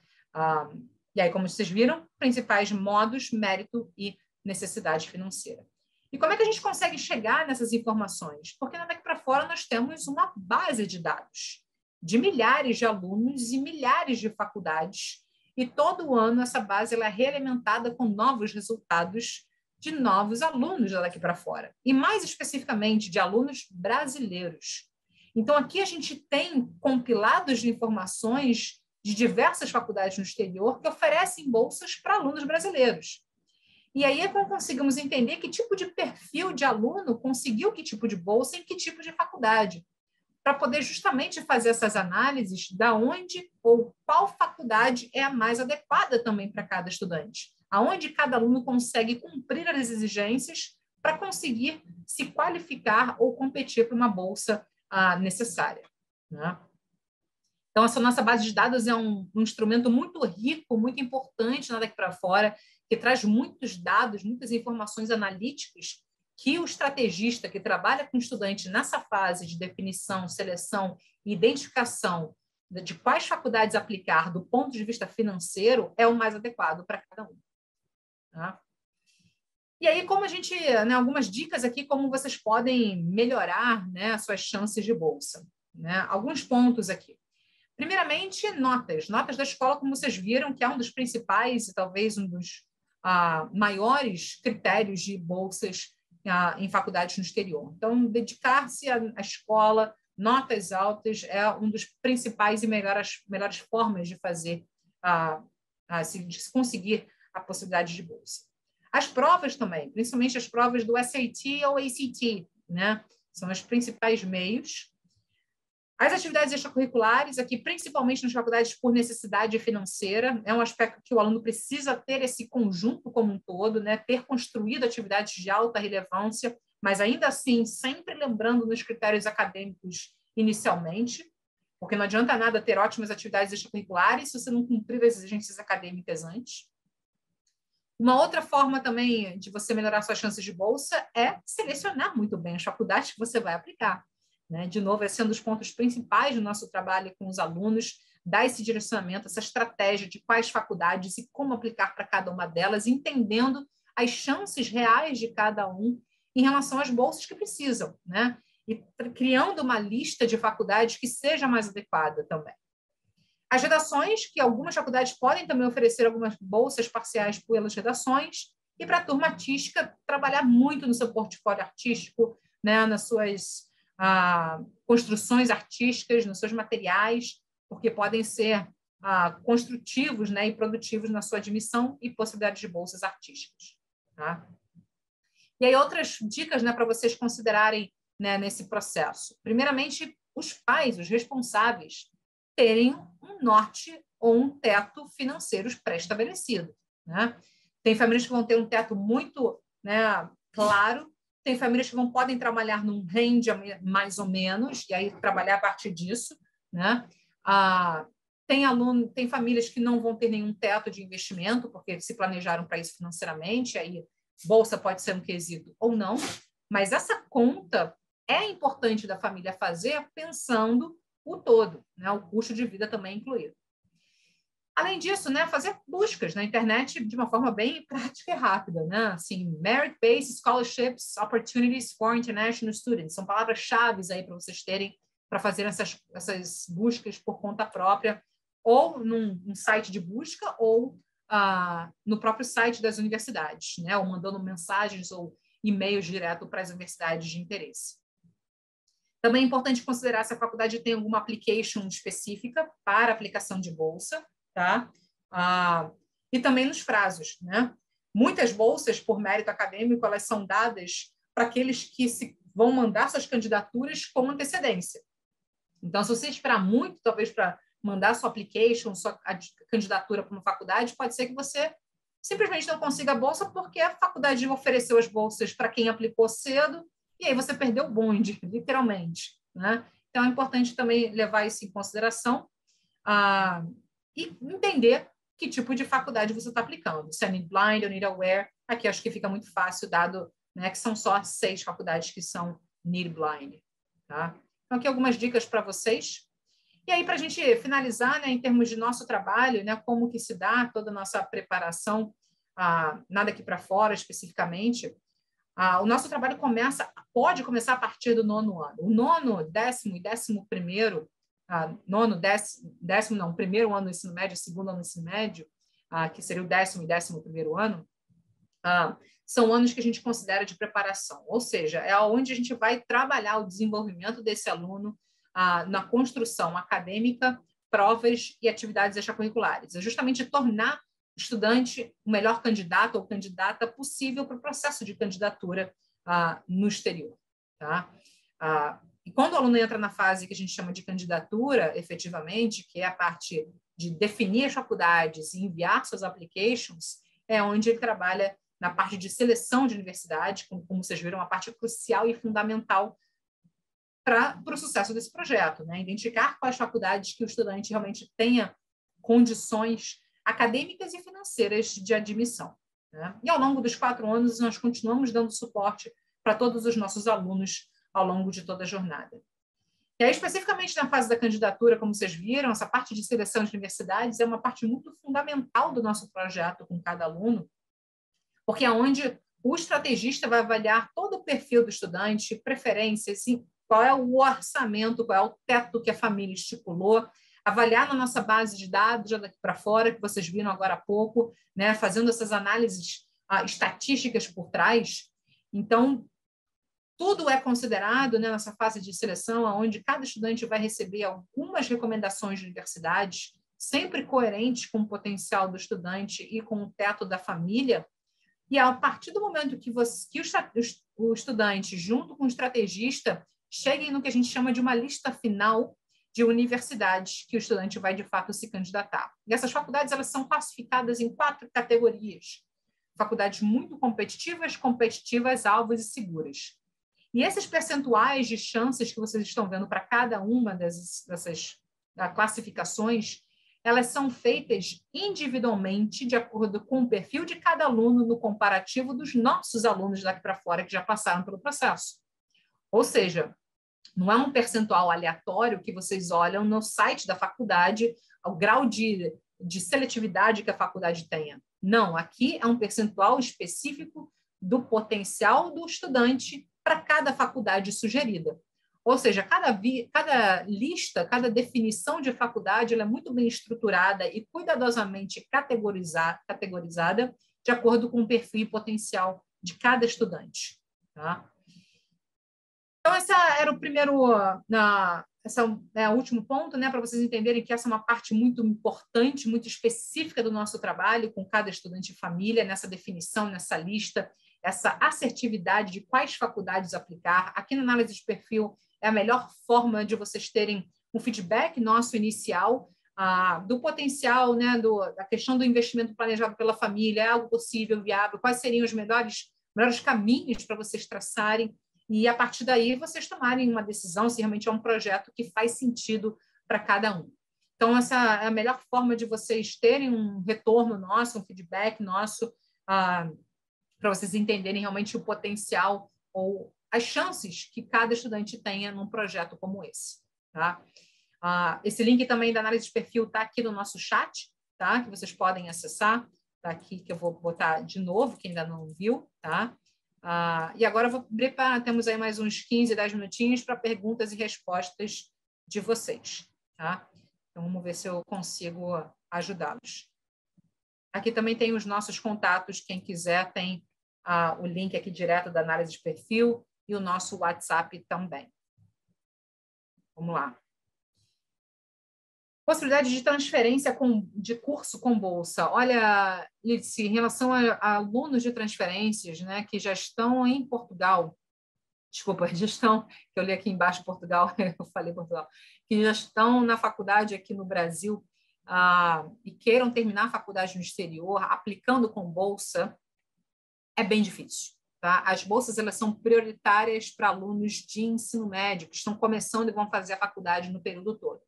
E aí, como vocês viram, principais modos, mérito e necessidade financeira. E como é que a gente consegue chegar nessas informações? Porque daqui para fora nós temos uma base de dados de milhares de alunos e milhares de faculdades, e todo ano essa base ela é realimentada com novos resultados de novos alunos daqui para fora, e mais especificamente de alunos brasileiros. Então, aqui a gente tem compilados de informações de diversas faculdades no exterior que oferecem bolsas para alunos brasileiros. E aí é como conseguimos entender que tipo de perfil de aluno conseguiu que tipo de bolsa em que tipo de faculdade, para poder justamente fazer essas análises da onde ou qual faculdade é a mais adequada também para cada estudante, aonde cada aluno consegue cumprir as exigências para conseguir se qualificar ou competir para uma bolsa necessária, né? Então, essa nossa base de dados é um instrumento muito rico, muito importante daqui para fora, que traz muitos dados, muitas informações analíticas que o estrategista que trabalha com o estudante nessa fase de definição, seleção e identificação de quais faculdades aplicar do ponto de vista financeiro é o mais adequado para cada um. Tá? E aí, como a gente, né, algumas dicas aqui, como vocês podem melhorar, né, suas chances de bolsa. Né? Alguns pontos aqui. Primeiramente, notas da escola, como vocês viram, que é um dos principais e talvez um dos maiores critérios de bolsas em faculdades no exterior. Então, dedicar-se à escola, notas altas, é um dos principais e melhores formas de fazer, de se conseguir a possibilidade de bolsa. As provas também, principalmente as provas do SAT ou ACT, né? São os principais meios. As atividades extracurriculares, aqui principalmente nas faculdades por necessidade financeira, é um aspecto que o aluno precisa ter esse conjunto como um todo, né? Ter construído atividades de alta relevância, mas ainda assim sempre lembrando nos critérios acadêmicos inicialmente, porque não adianta nada ter ótimas atividades extracurriculares se você não cumprir as exigências acadêmicas antes. Uma outra forma também de você melhorar suas chances de bolsa é selecionar muito bem as faculdades que você vai aplicar. Né? De novo, esse é um dos pontos principais do nosso trabalho com os alunos, dar esse direcionamento, essa estratégia de quais faculdades e como aplicar para cada uma delas, entendendo as chances reais de cada um em relação às bolsas que precisam, né? E criando uma lista de faculdades que seja mais adequada também. As redações, que algumas faculdades podem também oferecer algumas bolsas parciais pelas redações, e para a turma artística, trabalhar muito no seu portfólio artístico, né, nas suas construções artísticas, nos seus materiais, porque podem ser construtivos, né, e produtivos na sua admissão e possibilidade de bolsas artísticas. Tá? E aí, outras dicas, né, para vocês considerarem, né, nesse processo. Primeiramente, os pais, os responsáveis, terem um norte ou um teto financeiro pré-estabelecido. Né? Tem famílias que vão ter um teto muito, né, claro, tem famílias que podem trabalhar num range mais ou menos, e aí trabalhar a partir disso. Né? Tem famílias que não vão ter nenhum teto de investimento, porque se planejaram para isso financeiramente, aí bolsa pode ser um quesito ou não, mas essa conta é importante da família fazer pensando o todo, né? O custo de vida também incluído. Além disso, né, fazer buscas na internet de uma forma bem prática e rápida, né? Assim, merit-based scholarships, opportunities for international students, são palavras-chave aí para vocês terem para fazer essas buscas por conta própria, ou num site de busca, ou no próprio site das universidades, né? Ou mandando mensagens ou e-mails direto para as universidades de interesse. Também é importante considerar se a faculdade tem alguma application específica para aplicação de bolsa, tá? E também nos prazos, né? Muitas bolsas, por mérito acadêmico, elas são dadas para aqueles que vão mandar suas candidaturas com antecedência. Então, se você esperar muito, talvez, para mandar sua application, sua candidatura para uma faculdade, pode ser que você simplesmente não consiga a bolsa porque a faculdade ofereceu as bolsas para quem aplicou cedo e aí você perdeu o bonde, literalmente. Né? Então, é importante também levar isso em consideração e entender que tipo de faculdade você está aplicando. Se é Need Blind ou Need Aware, aqui acho que fica muito fácil, dado, né, que são só 6 faculdades que são Need Blind. Tá? Então, aqui algumas dicas para vocês. E aí, para a gente finalizar, né, em termos de nosso trabalho, né, como que se dá toda a nossa preparação, nada aqui para fora especificamente, o nosso trabalho pode começar a partir do 9º ano. O 9º, 10º e 11º, primeiro ano do ensino médio, segundo ano do ensino médio, que seria o 10º e 11º ano, são anos que a gente considera de preparação, ou seja, é onde a gente vai trabalhar o desenvolvimento desse aluno na construção acadêmica, provas e atividades extracurriculares. É justamente tornar o estudante o melhor candidato ou candidata possível para o processo de candidatura no exterior. Tá? E quando o aluno entra na fase que a gente chama de candidatura, efetivamente, que é a parte de definir as faculdades e enviar suas applications, é onde ele trabalha na parte de seleção de universidade, como vocês viram, uma parte crucial e fundamental para o sucesso desse projeto, né? Identificar quais faculdades que o estudante realmente tenha condições acadêmicas e financeiras de admissão. Né? E ao longo dos 4 anos, nós continuamos dando suporte para todos os nossos alunos ao longo de toda a jornada. E aí, especificamente na fase da candidatura, como vocês viram, essa parte de seleção de universidades é uma parte muito fundamental do nosso projeto com cada aluno, porque é onde o estrategista vai avaliar todo o perfil do estudante, preferências, qual é o orçamento, qual é o teto que a família estipulou, avaliar na nossa base de dados, já daqui para fora, que vocês viram agora há pouco, né, fazendo essas análises estatísticas por trás. Então, tudo é considerado, né, nessa fase de seleção, onde cada estudante vai receber algumas recomendações de universidades, sempre coerentes com o potencial do estudante e com o teto da família. E a partir do momento que o estudante, junto com o estrategista, cheguem no que a gente chama de uma lista final de universidades que o estudante vai, de fato, se candidatar. E essas faculdades elas são classificadas em 4 categorias. Faculdades muito competitivas, alvos e seguras. E esses percentuais de chances que vocês estão vendo para cada uma dessas classificações, elas são feitas individualmente, de acordo com o perfil de cada aluno, no comparativo dos nossos alunos daqui para fora que já passaram pelo processo. Ou seja, não é um percentual aleatório que vocês olham no site da faculdade, o grau de seletividade que a faculdade tenha. Não, aqui é um percentual específico do potencial do estudante para cada faculdade sugerida. Ou seja, cada lista, cada definição de faculdade, ela é muito bem estruturada e cuidadosamente categorizada de acordo com o perfil e potencial de cada estudante. Tá? Então, esse era o primeiro, esse é o último ponto, né, para vocês entenderem que essa é uma parte muito importante, muito específica do nosso trabalho com cada estudante e família, nessa definição, nessa lista, essa assertividade de quais faculdades aplicar. Aqui na análise de perfil é a melhor forma de vocês terem um feedback nosso inicial do potencial, né, da questão do investimento planejado pela família, é algo possível, viável, quais seriam os melhores caminhos para vocês traçarem, e a partir daí vocês tomarem uma decisão se realmente é um projeto que faz sentido para cada um. Então, essa é a melhor forma de vocês terem um retorno nosso, um feedback nosso, para vocês entenderem realmente o potencial ou as chances que cada estudante tenha num projeto como esse. Tá? Esse link também da análise de perfil está aqui no nosso chat, tá? Que vocês podem acessar. Está aqui que eu vou botar de novo, quem ainda não viu. Tá? E agora eu vou abrir temos aí mais uns 15, 10 minutinhos para perguntas e respostas de vocês. Tá? Então, vamos ver se eu consigo ajudá-los. Aqui também tem os nossos contatos, quem quiser tem o link aqui direto da análise de perfil e o nosso WhatsApp também. Vamos lá. Possibilidade de transferência de curso com bolsa. Olha, Lídice, em relação a alunos de transferências, né, que já estão em Portugal, desculpa, que eu li aqui embaixo Portugal, eu falei Portugal, que já estão na faculdade aqui no Brasil e queiram terminar a faculdade no exterior, aplicando com bolsa, é bem difícil. Tá? As bolsas elas são prioritárias para alunos de ensino médio, que estão começando e vão fazer a faculdade no período todo.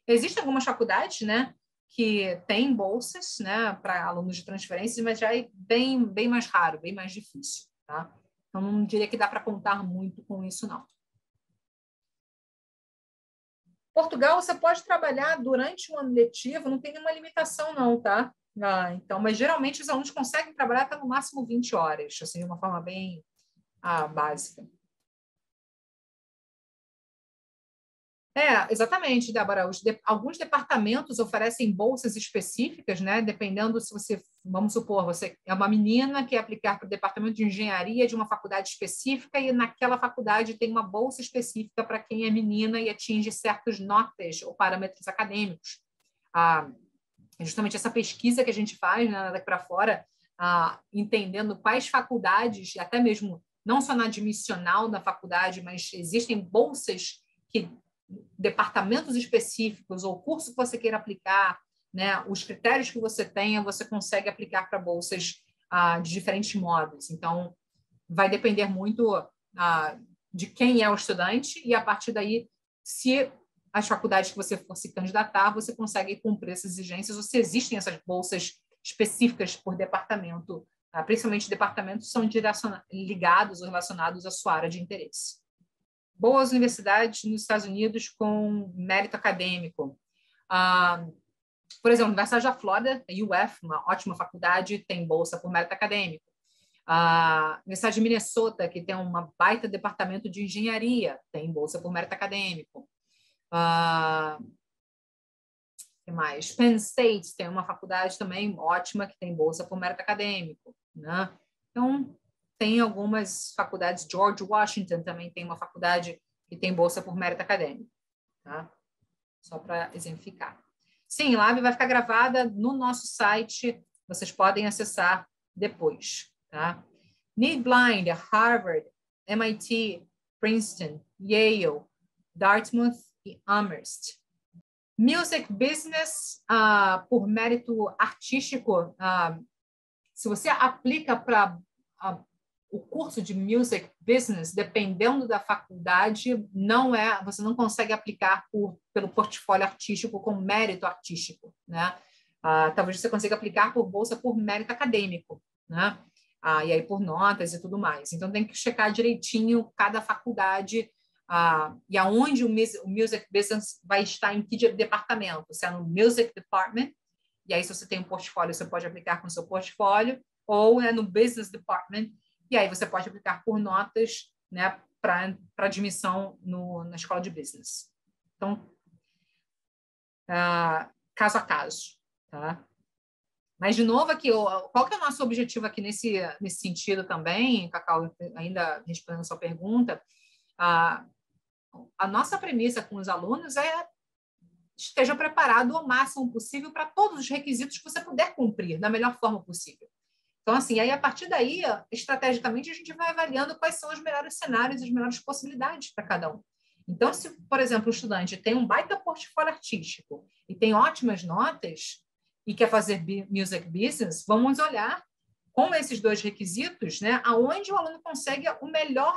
Existem algumas faculdades, né, que têm bolsas, né, para alunos de transferências, mas já é bem mais raro, bem mais difícil. Tá? Então, não diria que dá para contar muito com isso, não. Portugal, você pode trabalhar durante um ano letivo, não tem nenhuma limitação, não, tá? Então, mas geralmente os alunos conseguem trabalhar até no máximo 20 horas, assim, de uma forma bem básica. Exatamente, Débora. Alguns departamentos oferecem bolsas específicas, né? Dependendo se você, vamos supor, você é uma menina que quer aplicar para o departamento de engenharia de uma faculdade específica e naquela faculdade tem uma bolsa específica para quem é menina e atinge certas notas ou parâmetros acadêmicos. Justamente essa pesquisa que a gente faz, né, daqui para fora, entendendo quais faculdades, até mesmo não só na admissional da faculdade, mas existem bolsas que departamentos específicos ou curso que você queira aplicar, né, os critérios que você tenha, você consegue aplicar para bolsas de diferentes modos. Então, vai depender muito de quem é o estudante e, a partir daí, se as faculdades que você for se candidatar, você consegue cumprir essas exigências ou se existem essas bolsas específicas por departamento, principalmente departamentos são ligados ou relacionados à sua área de interesse. Boas universidades nos Estados Unidos com mérito acadêmico. Por exemplo, a Universidade da Flórida, a UF, uma ótima faculdade, tem bolsa por mérito acadêmico. A Universidade de Minnesota, que tem um baita departamento de engenharia, tem bolsa por mérito acadêmico. Que mais? Penn State tem uma faculdade também ótima que tem bolsa por mérito acadêmico. Né? Então, tem algumas faculdades, George Washington também tem uma faculdade que tem bolsa por mérito acadêmico. Tá? Só para exemplificar. Sim, a live vai ficar gravada no nosso site, vocês podem acessar depois. Tá? Need Blind, Harvard, MIT, Princeton, Yale, Dartmouth e Amherst. Music Business, por mérito artístico, se você aplica para o curso de Music Business, dependendo da faculdade, você não consegue aplicar pelo portfólio artístico com mérito artístico, né? Talvez você consiga aplicar por bolsa por mérito acadêmico, né? E aí por notas e tudo mais. Então tem que checar direitinho cada faculdade e aonde o Music Business vai estar em que departamento. Se é no Music Department, e aí se você tem um portfólio, você pode aplicar com o seu portfólio, ou é no Business Department, e aí você pode aplicar por notas, né, para admissão na escola de business. Então, caso a caso, tá? Mas, de novo, aqui, qual que é o nosso objetivo aqui nesse sentido também, Cacau, ainda respondendo a sua pergunta, a nossa premissa com os alunos é esteja preparado o máximo possível para todos os requisitos que você puder cumprir da melhor forma possível. Então, assim, aí a partir daí, estrategicamente, a gente vai avaliando quais são os melhores cenários, as melhores possibilidades para cada um. Então, se, por exemplo, o estudante tem um baita portfólio artístico e tem ótimas notas e quer fazer music business, vamos olhar com esses dois requisitos, né, aonde o aluno consegue o melhor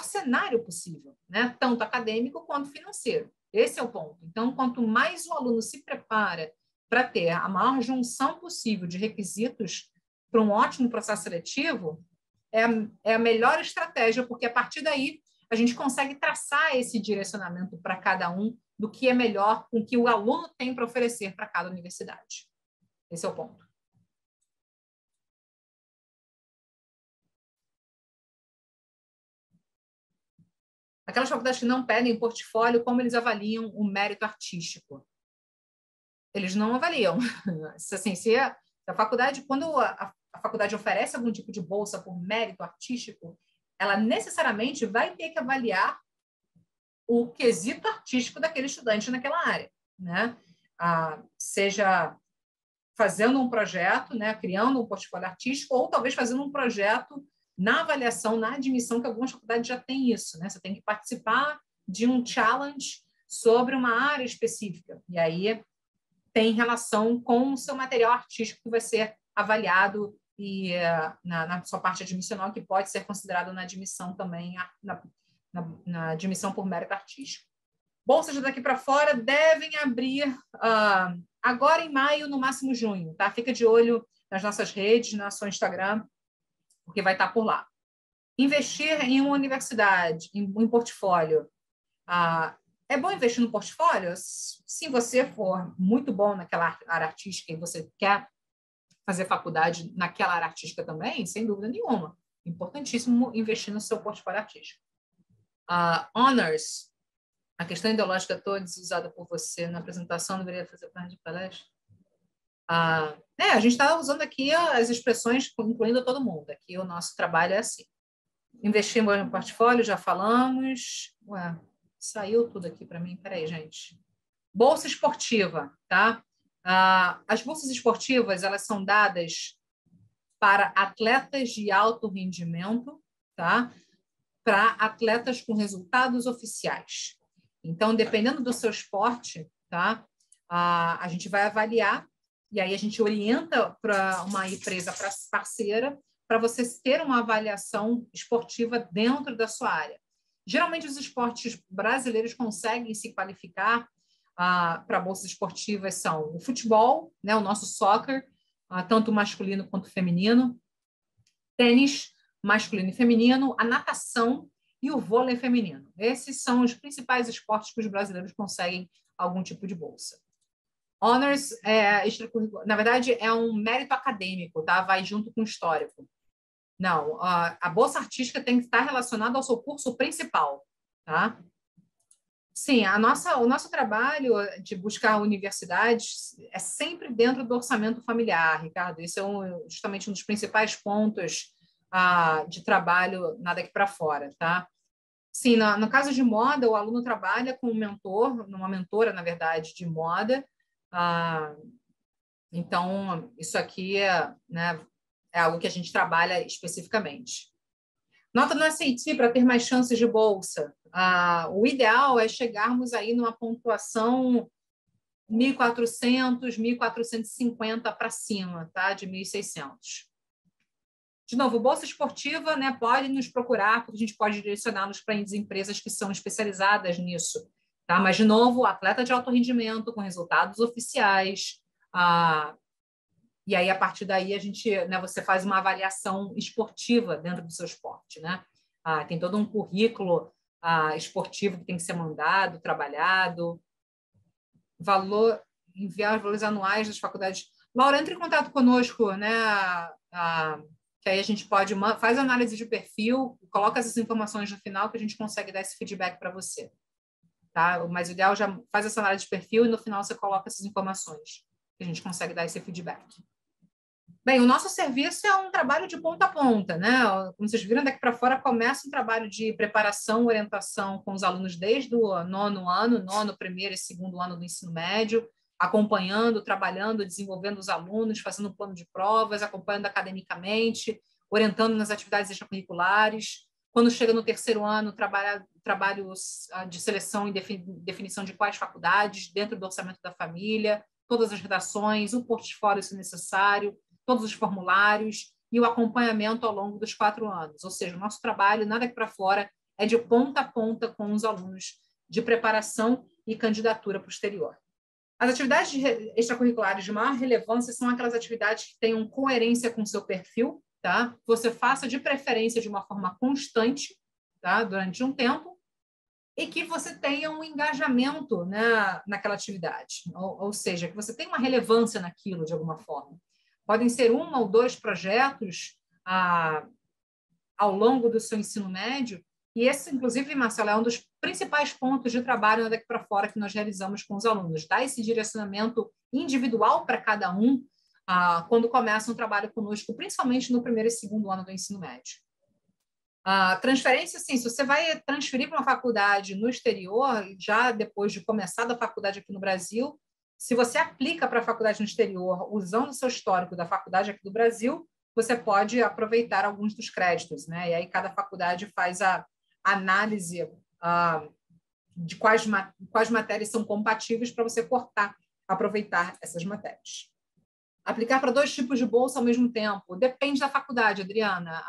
cenário possível, né, tanto acadêmico quanto financeiro. Esse é o ponto. Então, quanto mais o aluno se prepara para ter a maior junção possível de requisitos para um ótimo processo seletivo, é a melhor estratégia, porque a partir daí a gente consegue traçar esse direcionamento para cada um do que é melhor com o que o aluno tem para oferecer para cada universidade. Esse é o ponto. Aquelas faculdades que não pedem portfólio, como eles avaliam o mérito artístico? Eles não avaliam. Assim, se a faculdade, quando a faculdade oferece algum tipo de bolsa por mérito artístico, ela necessariamente vai ter que avaliar o quesito artístico daquele estudante naquela área, né? Seja fazendo um projeto, né, criando um portfólio artístico, ou talvez fazendo um projeto na avaliação, na admissão, que algumas faculdades já têm isso, né? Você tem que participar de um challenge sobre uma área específica, e aí tem relação com o seu material artístico que vai ser avaliado e na sua parte admissional, que pode ser considerado na admissão também, na admissão por mérito artístico. Bolsas daqui para fora devem abrir agora em maio, no máximo junho, tá? Fica de olho nas nossas redes, no nosso Instagram, porque vai estar por lá. Investir em uma universidade, em um portfólio. É bom investir no portfólio? Se você for muito bom naquela área artística e você quer fazer faculdade naquela área artística também, sem dúvida nenhuma. Importantíssimo investir no seu portfólio artístico. Honors. A questão ideológica toda usada por você na apresentação deveria fazer parte de palestra? A gente está usando aqui as expressões, incluindo todo mundo. Aqui o nosso trabalho é assim. Investir no portfólio, já falamos. Ué, saiu tudo aqui para mim. Peraí, gente. Bolsa esportiva, tá? As bolsas esportivas, elas são dadas para atletas de alto rendimento, tá? Para atletas com resultados oficiais. Então, dependendo do seu esporte, tá? A gente vai avaliar e aí a gente orienta para uma empresa parceira para você ter uma avaliação esportiva dentro da sua área. Geralmente, os esportes brasileiros conseguem se qualificar para bolsas esportivas são o futebol, né, o nosso soccer, tanto masculino quanto feminino, tênis, masculino e feminino, a natação e o vôlei feminino. Esses são os principais esportes que os brasileiros conseguem algum tipo de bolsa. Honors, na verdade, é um mérito acadêmico, tá? Vai junto com o histórico. Não, a bolsa artística tem que estar relacionada ao seu curso principal, tá? Sim, o nosso trabalho de buscar universidades é sempre dentro do orçamento familiar, Ricardo. Isso é justamente um dos principais pontos de trabalho daqui para fora, tá? Sim, no caso de moda, o aluno trabalha com um mentor, uma mentora, na verdade, de moda. Então, isso aqui né, é algo que a gente trabalha especificamente. Nota no SAT para ter mais chances de bolsa. O ideal é chegarmos aí numa pontuação 1.400, 1.450 para cima, tá? De 1.600. De novo, bolsa esportiva, né, pode nos procurar, porque a gente pode direcioná-los para as empresas que são especializadas nisso. Tá? Mas, de novo, atleta de alto rendimento, com resultados oficiais. E aí, a partir daí, você faz uma avaliação esportiva dentro do seu esporte. Né? Tem todo um currículo esportivo que tem que ser mandado, trabalhado. Enviar os valores anuais das faculdades. Laura, entre em contato conosco, né? que aí a gente faz análise de perfil, coloca essas informações no final que a gente consegue dar esse feedback para você. Tá? Mas o ideal já faz essa análise de perfil e no final você coloca essas informações, que a gente consegue dar esse feedback. Bem, o nosso serviço é um trabalho de ponta a ponta, né? Como vocês viram, daqui para fora começa um trabalho de preparação, orientação com os alunos desde o nono, primeiro e segundo ano do ensino médio, acompanhando, trabalhando, desenvolvendo os alunos, fazendo um plano de provas, acompanhando academicamente, orientando nas atividades extracurriculares. Quando chega no terceiro ano, trabalhos de seleção e definição de quais faculdades, dentro do orçamento da família, todas as redações, o portfólio, se necessário, todos os formulários e o acompanhamento ao longo dos 4 anos. Ou seja, o nosso trabalho, nada aqui para fora, é de ponta a ponta com os alunos de preparação e candidatura posterior. As atividades extracurriculares de maior relevância são aquelas atividades que tenham coerência com o seu perfil, tá? Você faça de preferência de uma forma constante, tá? Durante um tempo, e que você tenha um engajamento, né, naquela atividade, ou seja, que você tenha uma relevância naquilo de alguma forma. Podem ser 1 ou 2 projetos ao longo do seu ensino médio, e esse, inclusive, Marcelo, é um dos principais pontos de trabalho daqui para fora que nós realizamos com os alunos, dar esse direcionamento individual para cada um quando começa um trabalho conosco, principalmente no primeiro e segundo ano do ensino médio. A transferência, sim, se você vai transferir para uma faculdade no exterior, já depois de começar da faculdade aqui no Brasil, se você aplica para a faculdade no exterior usando o seu histórico da faculdade aqui do Brasil, você pode aproveitar alguns dos créditos, né? E aí cada faculdade faz a análise de quais matérias são compatíveis para você aproveitar essas matérias. Aplicar para 2 tipos de bolsa ao mesmo tempo. Depende da faculdade, Adriana.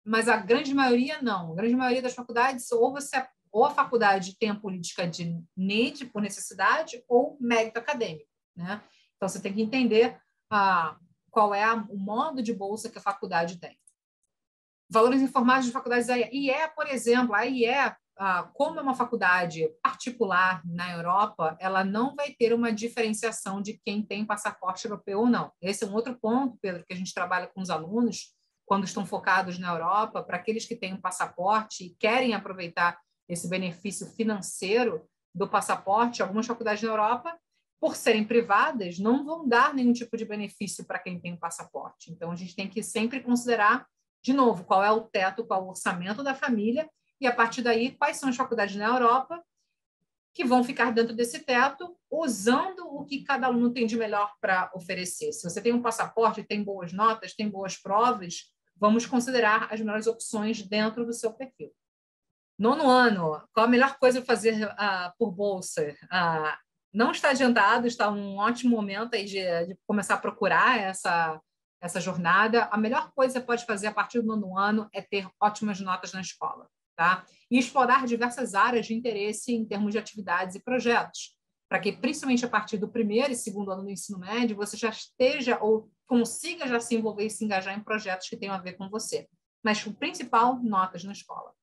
Mas a grande maioria não. A grande maioria das faculdades, ou a faculdade tem a política de NEED, por necessidade, ou mérito acadêmico, né? Então, você tem que entender qual é o modo de bolsa que a faculdade tem. Valores informados de faculdades. A IE, por exemplo, como é uma faculdade particular na Europa, ela não vai ter uma diferenciação de quem tem passaporte europeu ou não. Esse é um outro ponto, Pedro, que a gente trabalha com os alunos quando estão focados na Europa, para aqueles que têm um passaporte e querem aproveitar esse benefício financeiro do passaporte, algumas faculdades na Europa, por serem privadas, não vão dar nenhum tipo de benefício para quem tem um passaporte. Então, a gente tem que sempre considerar, de novo, qual é o teto, qual é o orçamento da família, e, a partir daí, quais são as faculdades na Europa que vão ficar dentro desse teto, usando o que cada aluno tem de melhor para oferecer. Se você tem um passaporte, tem boas notas, tem boas provas, vamos considerar as melhores opções dentro do seu perfil. 9º ano, qual a melhor coisa a fazer por bolsa? Não está adiantado, está um ótimo momento aí de começar a procurar essa jornada. A melhor coisa que você pode fazer a partir do 9º ano é ter ótimas notas na escola, tá? E explorar diversas áreas de interesse em termos de atividades e projetos, para que, principalmente a partir do 1º e 2º ano do ensino médio, você já esteja ou consiga já se envolver e se engajar em projetos que tenham a ver com você. Mas o principal, notas na escola.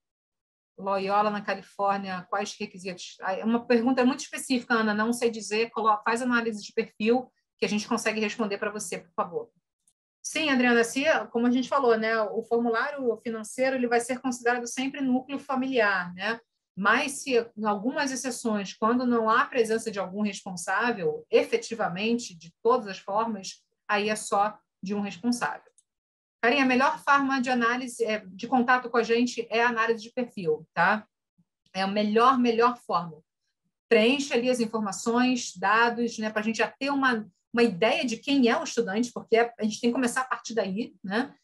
Loyola, na Califórnia, quais requisitos? É uma pergunta muito específica, Ana, não sei dizer, faz análise de perfil que a gente consegue responder para você, por favor. Sim, Adriana, como a gente falou, né, o formulário financeiro ele vai ser considerado sempre núcleo familiar, né? Mas se em algumas exceções, quando não há presença de algum responsável, efetivamente, de todas as formas, aí é só de um responsável. Carinha, a melhor forma de análise, de contato com a gente é a análise de perfil, tá? É a melhor forma. Preencha ali as informações, dados, né, para a gente já ter uma ideia de quem é o estudante, porque a gente tem que começar a partir daí, né?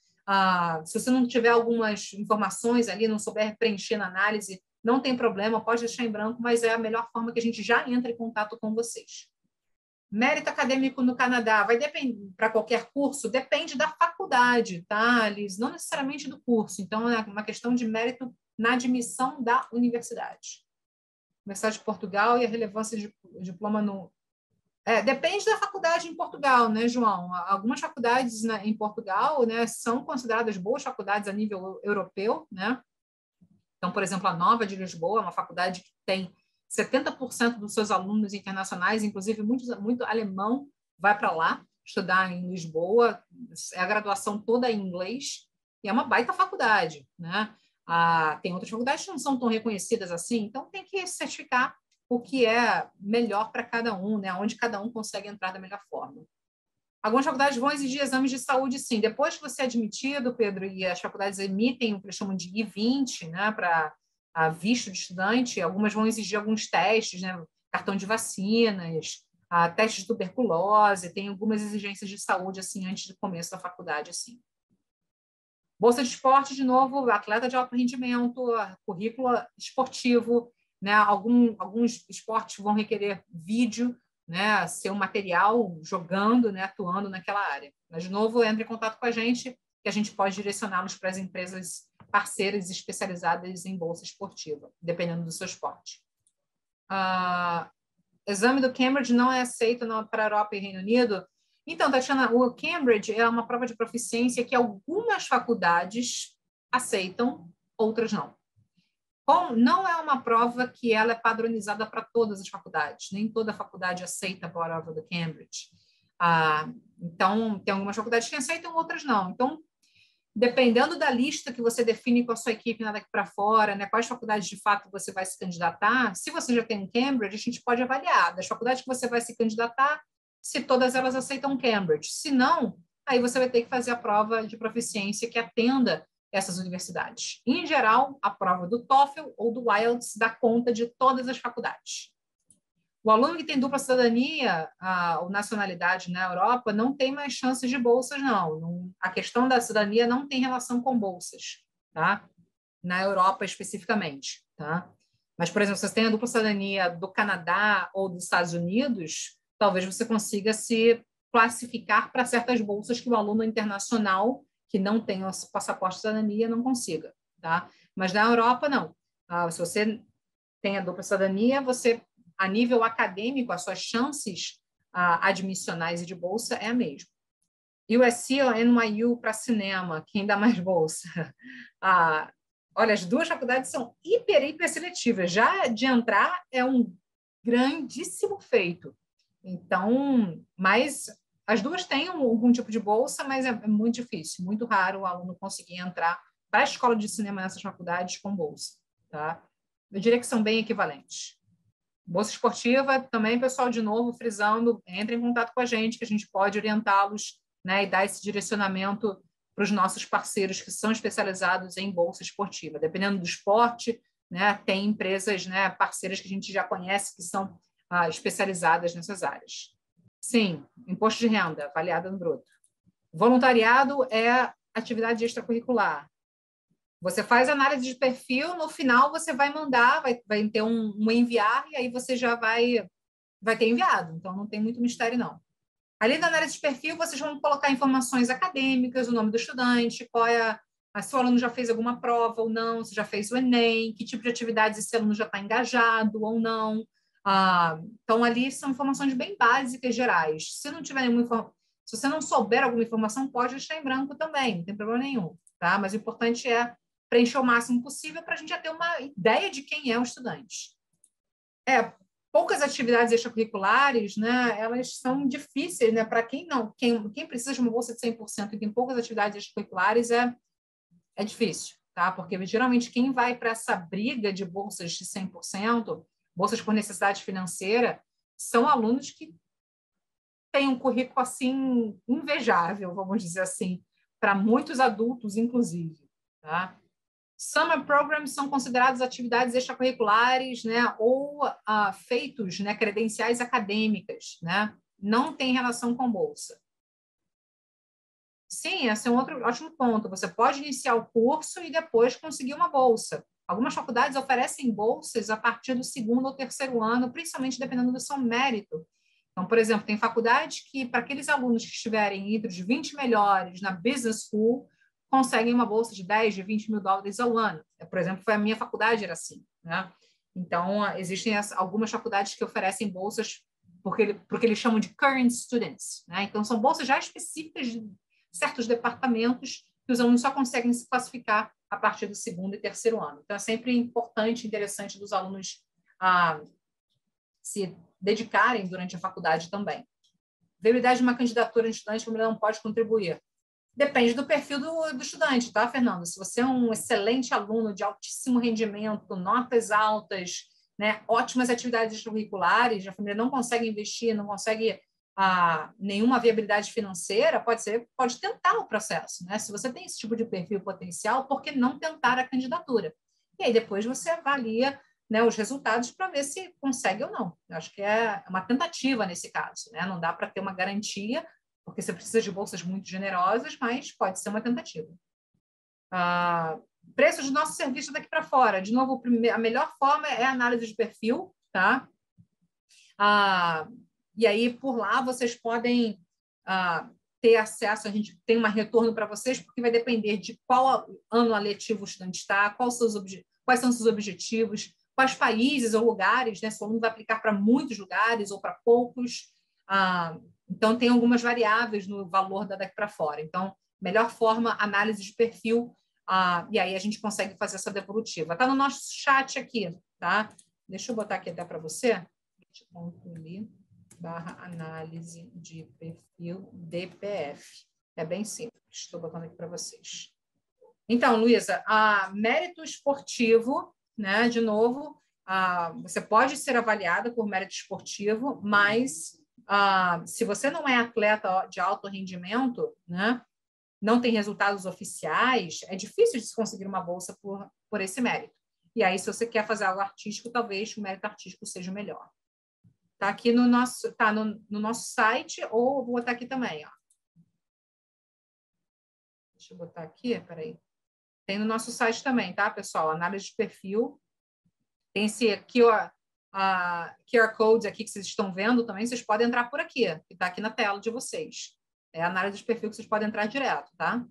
Se você não tiver algumas informações ali, não souber preencher na análise, não tem problema, pode deixar em branco, mas é a melhor forma que a gente já entra em contato com vocês. Mérito acadêmico no Canadá vai depender para qualquer curso, depende da faculdade, tá, Liz? Não necessariamente do curso. Então, é uma questão de mérito na admissão da universidade. Universidade de Portugal e a relevância de diploma no... depende da faculdade em Portugal, né, João? Algumas faculdades em Portugal, né, são consideradas boas faculdades a nível europeu, né? Então, por exemplo, a Nova de Lisboa é uma faculdade que tem 70% dos seus alunos internacionais, inclusive muito alemão vai para lá, estudar em Lisboa, é a graduação toda em inglês, e é uma baita faculdade, né? Tem outras faculdades que não são tão reconhecidas assim, então tem que certificar o que é melhor para cada um, né? Onde cada um consegue entrar da melhor forma. Algumas faculdades vão exigir exames de saúde, sim. Depois que você é admitido, Pedro, e as faculdades emitem o que eles chamam de I-20, né, para visto de estudante, algumas vão exigir alguns testes, né, cartão de vacinas, testes de tuberculose, tem algumas exigências de saúde assim antes do começo da faculdade, assim. Bolsa de esporte, de novo, atleta de alto rendimento, currículo esportivo, né, alguns esportes vão requerer vídeo, né, ser um material jogando, né, atuando naquela área. Mas, de novo, entre em contato com a gente, que a gente pode direcioná-los para as empresas parceiras especializadas em bolsa esportiva, dependendo do seu esporte. Exame do Cambridge não é aceito para a Europa e Reino Unido. Então, Tatiana, o Cambridge é uma prova de proficiência que algumas faculdades aceitam, outras não. Não é uma prova que ela é padronizada para todas as faculdades, nem toda faculdade aceita a prova do Cambridge. Então, tem algumas faculdades que aceitam, outras não. Então, dependendo da lista que você define com a sua equipe daqui para fora, né, quais faculdades de fato você vai se candidatar, se você já tem um Cambridge, a gente pode avaliar das faculdades que você vai se candidatar, se todas elas aceitam Cambridge. Se não, aí você vai ter que fazer a prova de proficiência que atenda essas universidades. Em geral, a prova do TOEFL ou do IELTS dá conta de todas as faculdades. O aluno que tem dupla cidadania ou nacionalidade na Europa não tem mais chances de bolsas, não. A questão da cidadania não tem relação com bolsas, tá? Na Europa especificamente, tá? Mas, por exemplo, se você tem a dupla cidadania do Canadá ou dos Estados Unidos, talvez você consiga se classificar para certas bolsas que o aluno internacional que não tem o passaporte de cidadania não consiga, tá? Mas na Europa, não. Se você tem a dupla cidadania, você, a nível acadêmico, as suas chances admissionais e de bolsa é a mesma. USC ou NYU para cinema, quem dá mais bolsa? Olha, as duas faculdades são hiper seletivas. Já de entrar é um grandíssimo feito. Então, mas as duas têm algum tipo de bolsa, mas é muito difícil, muito raro o aluno conseguir entrar para a escola de cinema nessas faculdades com bolsa, tá? Eu diria que são bem equivalentes. Bolsa esportiva, também, pessoal, de novo, frisando, entre em contato com a gente, que a gente pode orientá-los, né, e dar esse direcionamento para os nossos parceiros que são especializados em bolsa esportiva. Dependendo do esporte, né, tem empresas, né, parceiras que a gente já conhece que são especializadas nessas áreas. Sim, imposto de renda, avaliada no bruto. Voluntariado é atividade extracurricular. Você faz análise de perfil, no final você vai mandar, vai ter um enviar, e aí você já vai ter enviado. Então, não tem muito mistério, não. Além da análise de perfil, vocês vão colocar informações acadêmicas, o nome do estudante, se o aluno já fez alguma prova ou não, se já fez o Enem, que tipo de atividades esse aluno já está engajado ou não. Então, ali são informações bem básicas, gerais. Se não tiver nenhuma se você não souber alguma informação, pode deixar em branco também, não tem problema nenhum, tá? Mas o importante é preencher o máximo possível para a gente já ter uma ideia de quem é o estudante. Poucas atividades extracurriculares, né, elas são difíceis, né, para quem precisa de uma bolsa de 100% e tem poucas atividades extracurriculares, é difícil, tá? Porque geralmente quem vai para essa briga de bolsas de 100%, bolsas por necessidade financeira, são alunos que têm um currículo assim invejável, vamos dizer assim, para muitos adultos, inclusive, tá? Summer programs são considerados atividades extracurriculares, né, ou feitos, né, credenciais acadêmicas, né? Não tem relação com bolsa. Sim, esse é um outro ótimo ponto. Você pode iniciar o curso e depois conseguir uma bolsa. Algumas faculdades oferecem bolsas a partir do segundo ou terceiro ano, principalmente dependendo do seu mérito. Então, por exemplo, tem faculdade que, para aqueles alunos que estiverem entre os 20 melhores na Business School, conseguem uma bolsa de 10, de 20 mil dólares ao ano. Por exemplo, foi a minha faculdade, era assim, né? Então, existem algumas faculdades que oferecem bolsas porque eles chamam de current students, né? Então, são bolsas já específicas de certos departamentos que os alunos só conseguem se classificar a partir do segundo e terceiro ano. Então, é sempre importante e interessante dos alunos se dedicarem durante a faculdade também. viabilidade de uma candidatura de estudante, a família não pode contribuir. Depende do perfil do estudante, tá, Fernando? Se você é um excelente aluno de altíssimo rendimento, notas altas, né, ótimas atividades curriculares, a família não consegue investir, não consegue nenhuma viabilidade financeira, pode tentar o processo, né? Se você tem esse tipo de perfil potencial, por que não tentar a candidatura? E aí depois você avalia, né, os resultados para ver se consegue ou não. Eu acho que é uma tentativa nesse caso, né? Não dá para ter uma garantia, porque você precisa de bolsas muito generosas, mas pode ser uma tentativa. Preço de nosso serviço daqui para fora. De novo, a melhor forma é a análise de perfil, tá? E aí, por lá, vocês podem ter acesso, a gente tem um retorno para vocês, porque vai depender de qual ano letivo o estudante está, quais são os seus objetivos, quais países ou lugares, né? Se o aluno vai aplicar para muitos lugares ou para poucos. Então, tem algumas variáveis no valor daqui para fora. Então, melhor forma, análise de perfil, e aí a gente consegue fazer essa devolutiva. Está no nosso chat aqui, tá? Deixa eu botar aqui até para você. /análise de perfil DPF. É bem simples, estou botando aqui para vocês. Então, Luísa, mérito esportivo, né? De novo, você pode ser avaliada por mérito esportivo, mas se você não é atleta de alto rendimento, né? Não tem resultados oficiais, é difícil de se conseguir uma bolsa por esse mérito. E aí, se você quer fazer algo artístico, talvez o mérito artístico seja o melhor. Está aqui no nosso site, ou vou botar aqui também. Ó. Deixa eu botar aqui, peraí. Tem no nosso site também, tá, pessoal? Análise de perfil. Tem esse QR Code aqui que vocês estão vendo também. Vocês podem entrar por aqui, que está aqui na tela de vocês. É a análise de perfil que vocês podem entrar direto, tá?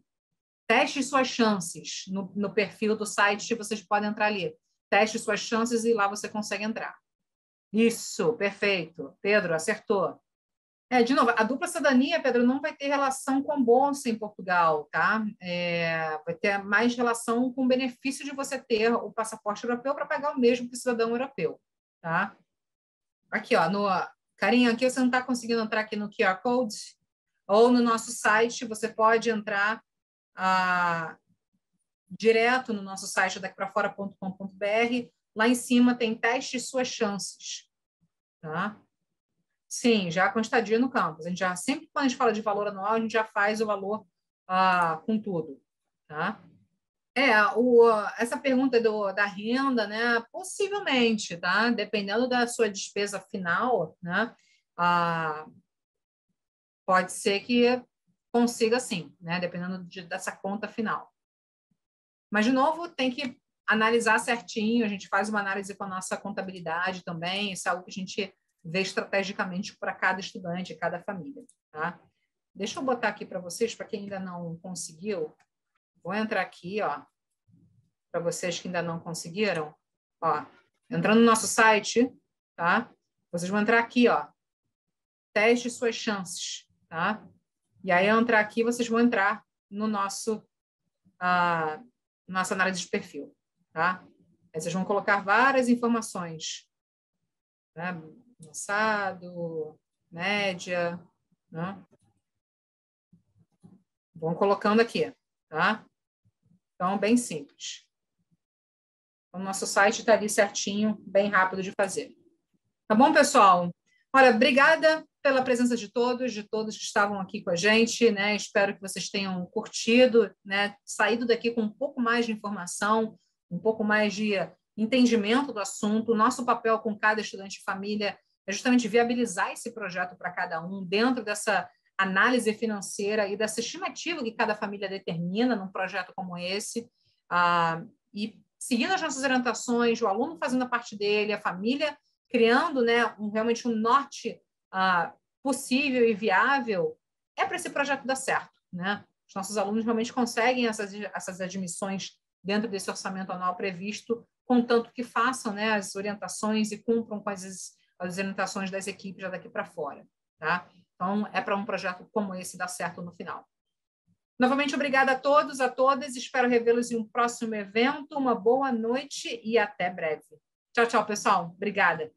Teste suas chances no perfil do site, vocês podem entrar ali. Teste suas chances e lá você consegue entrar. Isso, perfeito. Pedro, acertou. De novo, a dupla cidadania, Pedro, não vai ter relação com bolsa em Portugal, tá? Vai ter mais relação com o benefício de você ter o passaporte europeu para pagar o mesmo que o cidadão europeu, tá? Aqui, ó, carinha, aqui você não está conseguindo entrar aqui no QR Code, ou no nosso site, você pode entrar direto no nosso site daquiprafora.com.br. Lá em cima tem teste suas chances, tá? Sim, já com estadia no campus. A gente sempre quando a gente fala de valor anual, a gente já faz o valor com tudo, tá? Essa pergunta da renda, né? Possivelmente, tá? Dependendo da sua despesa final, né? Pode ser que consiga sim, né? Dependendo dessa conta final. Mas, de novo, tem que analisar certinho, a gente faz uma análise com a nossa contabilidade também, isso é algo que a gente vê estrategicamente para cada estudante, cada família. Tá? Deixa eu botar aqui para vocês, para quem ainda não conseguiu, vou entrar aqui, ó, para vocês que ainda não conseguiram, ó, entrando no nosso site, tá? Vocês vão entrar aqui, ó, teste suas chances, tá? E aí, ao entrar aqui, vocês vão entrar no nossa análise de perfil, tá? Aí vocês vão colocar várias informações, né? Avançado, média, né? Vão colocando aqui, tá? Então, bem simples. O nosso site está ali certinho, bem rápido de fazer. Tá bom, pessoal? Olha, obrigada pela presença de todos que estavam aqui com a gente, né? Espero que vocês tenham curtido, né? Saído daqui com um pouco mais de informação, um pouco mais de entendimento do assunto. O nosso papel com cada estudante de família é justamente viabilizar esse projeto para cada um, dentro dessa análise financeira e dessa estimativa que cada família determina num projeto como esse, e seguindo as nossas orientações, o aluno fazendo a parte dele, a família criando, né, realmente um norte possível e viável, para esse projeto dar certo, né? Os nossos alunos realmente conseguem essas admissões dentro desse orçamento anual previsto, contanto que façam, né, as orientações e cumpram com as orientações das equipes já daqui para fora, tá? Então, para um projeto como esse dar certo no final. Novamente, obrigada a todos, a todas. Espero revê-los em um próximo evento. Uma boa noite e até breve. Tchau, tchau, pessoal. Obrigada.